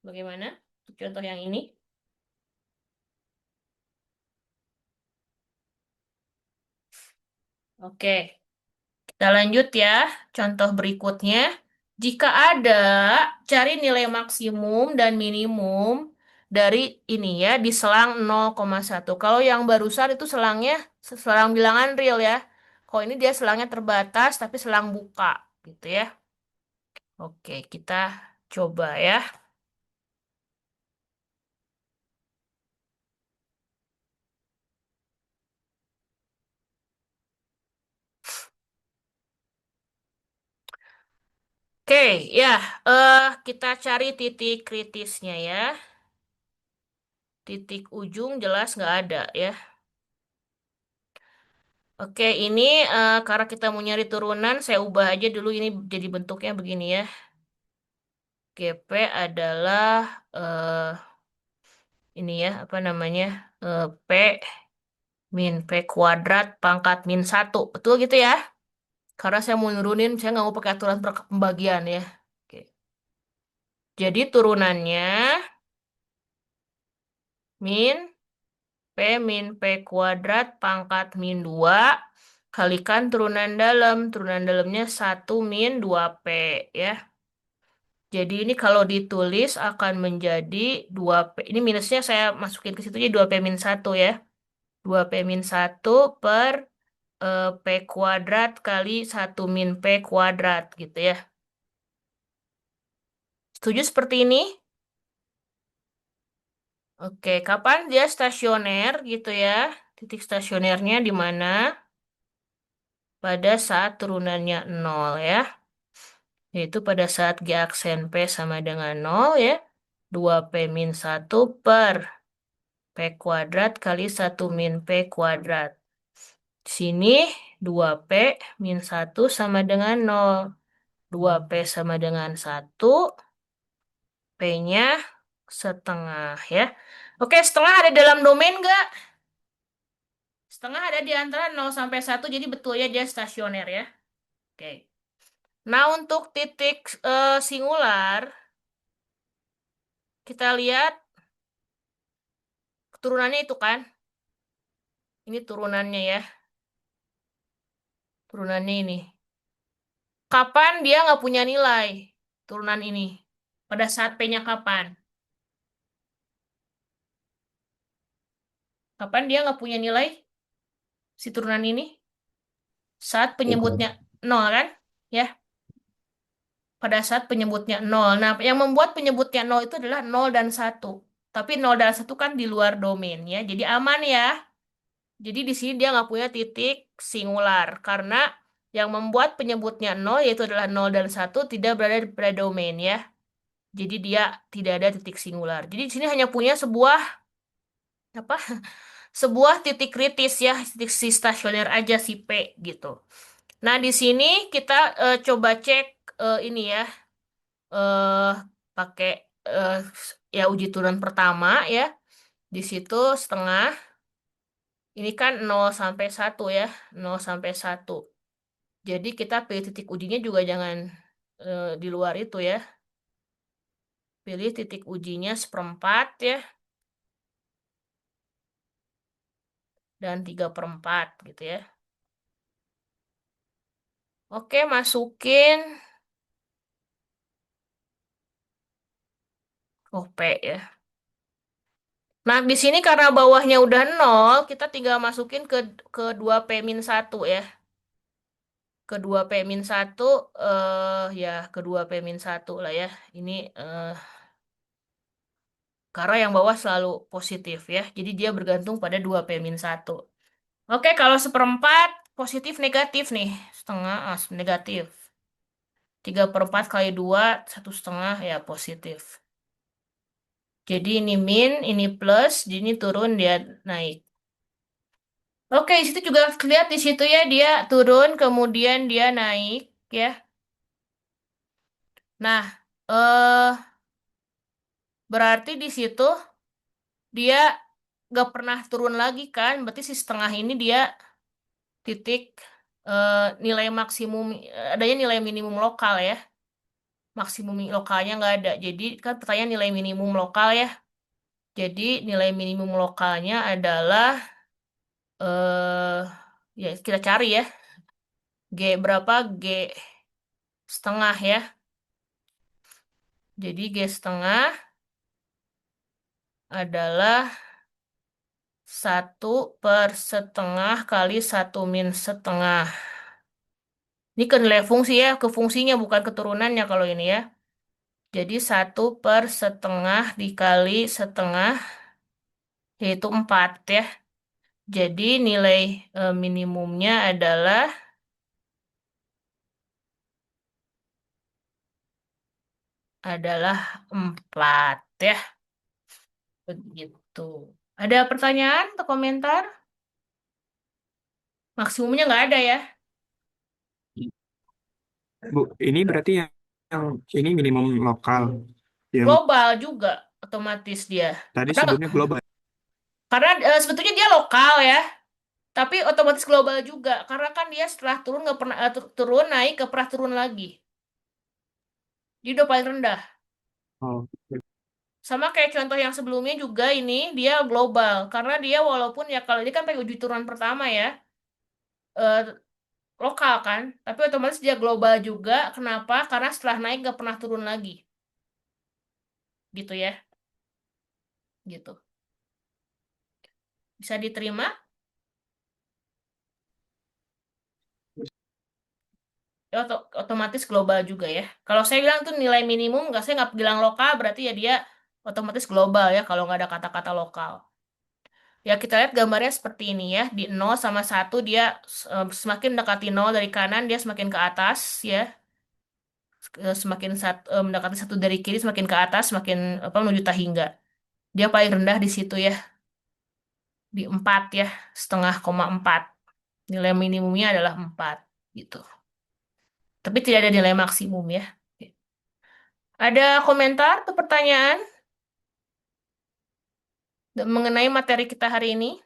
Bagaimana? Untuk contoh yang ini. Oke, kita lanjut ya. Contoh berikutnya. Jika ada, cari nilai maksimum dan minimum dari ini ya, di selang 0,1. Kalau yang barusan itu selangnya selang bilangan real ya. Kalau ini dia selangnya terbatas, tapi selang buka, gitu ya. Oke, kita coba ya. Oke, ya, kita cari titik kritisnya ya. Titik ujung jelas nggak ada ya. Oke, ini karena kita mau nyari turunan, saya ubah aja dulu ini jadi bentuknya begini ya. GP adalah ini ya, apa namanya? P min P kuadrat pangkat min 1. Betul gitu ya? Karena saya mau nurunin, saya nggak mau pakai aturan pembagian ya. Oke. Jadi turunannya min P min P kuadrat pangkat min 2 kalikan turunan dalam. Turunan dalamnya 1 min 2P ya. Jadi ini kalau ditulis akan menjadi 2P. Ini minusnya saya masukin ke situ aja 2P min 1 ya. 2P min 1 per P kuadrat kali 1 min P kuadrat gitu ya. Setuju seperti ini? Oke, kapan dia stasioner gitu ya? Titik stasionernya di mana? Pada saat turunannya 0 ya. Yaitu pada saat G aksen P sama dengan 0 ya. 2P min 1 per P kuadrat kali 1 min P kuadrat. Di sini 2P min 1 sama dengan 0. 2P sama dengan 1, P-nya setengah ya. Oke, setengah ada dalam domain nggak? Setengah ada di antara 0 sampai 1, jadi betul ya dia stasioner ya. Oke. Nah, untuk titik singular, kita lihat turunannya itu kan. Ini turunannya ya. Turunannya ini. Kapan dia nggak punya nilai? Turunan ini. Pada saat P-nya kapan? Kapan dia nggak punya nilai? Si turunan ini? Saat penyebutnya 0 kan? Ya. Pada saat penyebutnya 0. Nah, yang membuat penyebutnya 0 itu adalah 0 dan 1. Tapi 0 dan 1 kan di luar domain ya. Jadi aman ya. Jadi di sini dia nggak punya titik singular. Karena yang membuat penyebutnya 0 yaitu adalah 0 dan 1 tidak berada pada domain ya. Jadi dia tidak ada titik singular. Jadi di sini hanya punya sebuah apa? Sebuah titik kritis ya, titik si stasioner aja si P gitu. Nah, di sini kita coba cek ini ya. eh pakai eh, ya uji turun pertama ya. Di situ setengah. Ini kan 0 sampai 1 ya. 0 sampai 1. Jadi kita pilih titik ujinya juga jangan di luar itu ya. Pilih titik ujinya seperempat ya. dan 3/4 gitu ya. Oke, masukin OP ya. Nah, di sini karena bawahnya udah 0, kita tinggal masukin ke 2P-1 ya. Ke 2P-1, ya ke 2P-1 lah ya. Ini karena yang bawah selalu positif ya. Jadi dia bergantung pada 2P-1. Oke, kalau 1/4 positif negatif nih. Setengah negatif. 3/4 kali 2, 1/2 ya positif. Jadi ini min, ini plus, ini turun, dia naik. Oke, di situ juga lihat di situ ya, dia turun, kemudian dia naik ya. Nah, berarti di situ dia nggak pernah turun lagi kan? Berarti si setengah ini dia titik nilai maksimum, adanya nilai minimum lokal ya. Maksimum lokalnya nggak ada. Jadi kan pertanyaan nilai minimum lokal ya. Jadi nilai minimum lokalnya adalah ya kita cari ya. G berapa? G setengah ya. Jadi G setengah adalah 1/setengah kali 1-1/. Ini ke nilai fungsi ya, ke fungsinya bukan keturunannya kalau ini ya. Jadi 1/setengah dikali setengah, yaitu 4 ya. Jadi nilai minimumnya adalah 4 ya. Begitu. Ada pertanyaan atau komentar? Maksimumnya nggak ada ya. Bu, ini berarti yang ini minimum lokal. Yang Global juga otomatis dia. tadi Karena sebelumnya global. sebetulnya dia lokal ya, tapi otomatis global juga. Karena kan dia setelah turun nggak pernah turun naik nggak pernah turun lagi. Dia udah paling rendah. Oh, Sama kayak contoh yang sebelumnya juga ini dia global karena dia walaupun ya kalau ini kan pakai uji turun pertama ya, eh, lokal kan, tapi otomatis dia global juga. Kenapa? Karena setelah naik nggak pernah turun lagi, gitu ya, gitu. Bisa diterima? Ya, otomatis global juga ya. Kalau saya bilang tuh nilai minimum, nggak saya nggak bilang lokal, berarti ya dia otomatis global ya kalau nggak ada kata-kata lokal. Ya kita lihat gambarnya seperti ini ya. Di 0 sama 1 dia semakin mendekati 0 dari kanan, dia semakin ke atas ya. Semakin mendekati 1 dari kiri, semakin ke atas, semakin apa menuju Tahingga. Dia paling rendah di situ ya, di 4 ya, 0,5,4. Nilai minimumnya adalah 4 gitu. Tapi tidak ada nilai maksimum ya. Ada komentar atau pertanyaan mengenai materi kita hari ini?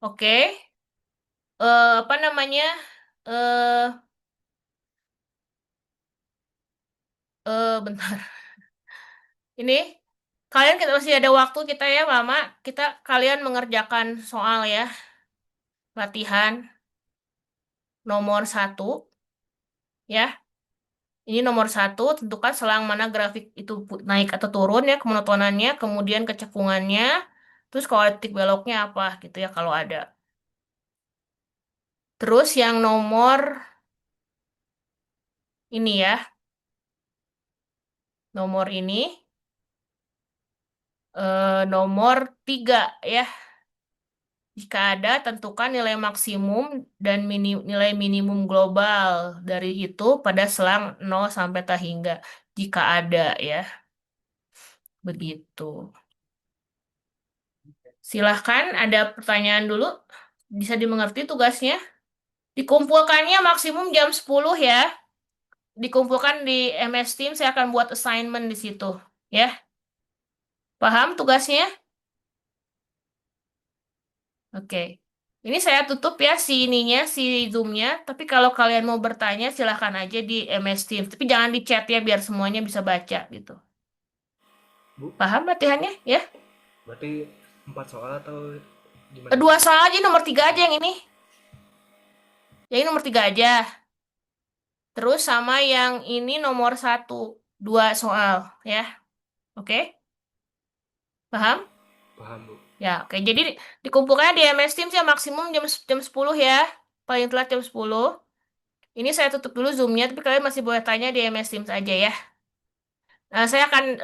Oke. Apa namanya? Eh, bentar. Ini kalian kita masih ada waktu kita ya, Mama. Kalian mengerjakan soal ya, latihan nomor 1 ya. Ini nomor 1, tentukan selang mana grafik itu naik atau turun ya, kemonotonannya, kemudian kecekungannya, terus kalau ada titik beloknya apa gitu ya kalau ada. Terus yang nomor ini ya, nomor ini, nomor 3 ya. Jika ada, tentukan nilai maksimum dan nilai minimum global dari itu pada selang 0 sampai hingga. Jika ada ya, begitu. Silahkan, ada pertanyaan dulu. Bisa dimengerti tugasnya? Dikumpulkannya maksimum jam 10 ya. Dikumpulkan di MS Team, saya akan buat assignment di situ. Ya, paham tugasnya? Oke. Ini saya tutup ya si ininya, si Zoom-nya. Tapi kalau kalian mau bertanya, silahkan aja di MS Teams. Tapi jangan di chat ya, biar semuanya bisa baca gitu. Bu, Paham latihannya ya? berarti 4 soal atau gimana? Dua soal aja, nomor 3 aja yang ini. Yang ini nomor 3 aja. Terus sama yang ini nomor 1. 2 soal ya. Oke? Paham? Paham, Bu. Ya, oke. Jadi dikumpulkannya di MS Teams ya maksimum jam 10 ya. Paling telat jam 10. Ini saya tutup dulu Zoom-nya, tapi kalian masih boleh tanya di MS Teams aja ya. Nah, saya akan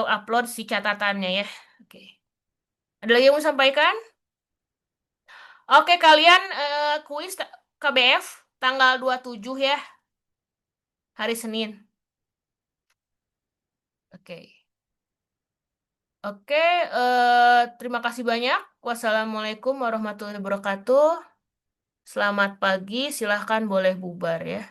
upload si catatannya ya. Oke. Ada lagi yang mau sampaikan? Oke, kalian kuis KBF tanggal 27 ya, hari Senin. Oke. Oke, terima kasih banyak. Wassalamualaikum warahmatullahi wabarakatuh. Selamat pagi, silahkan boleh bubar ya.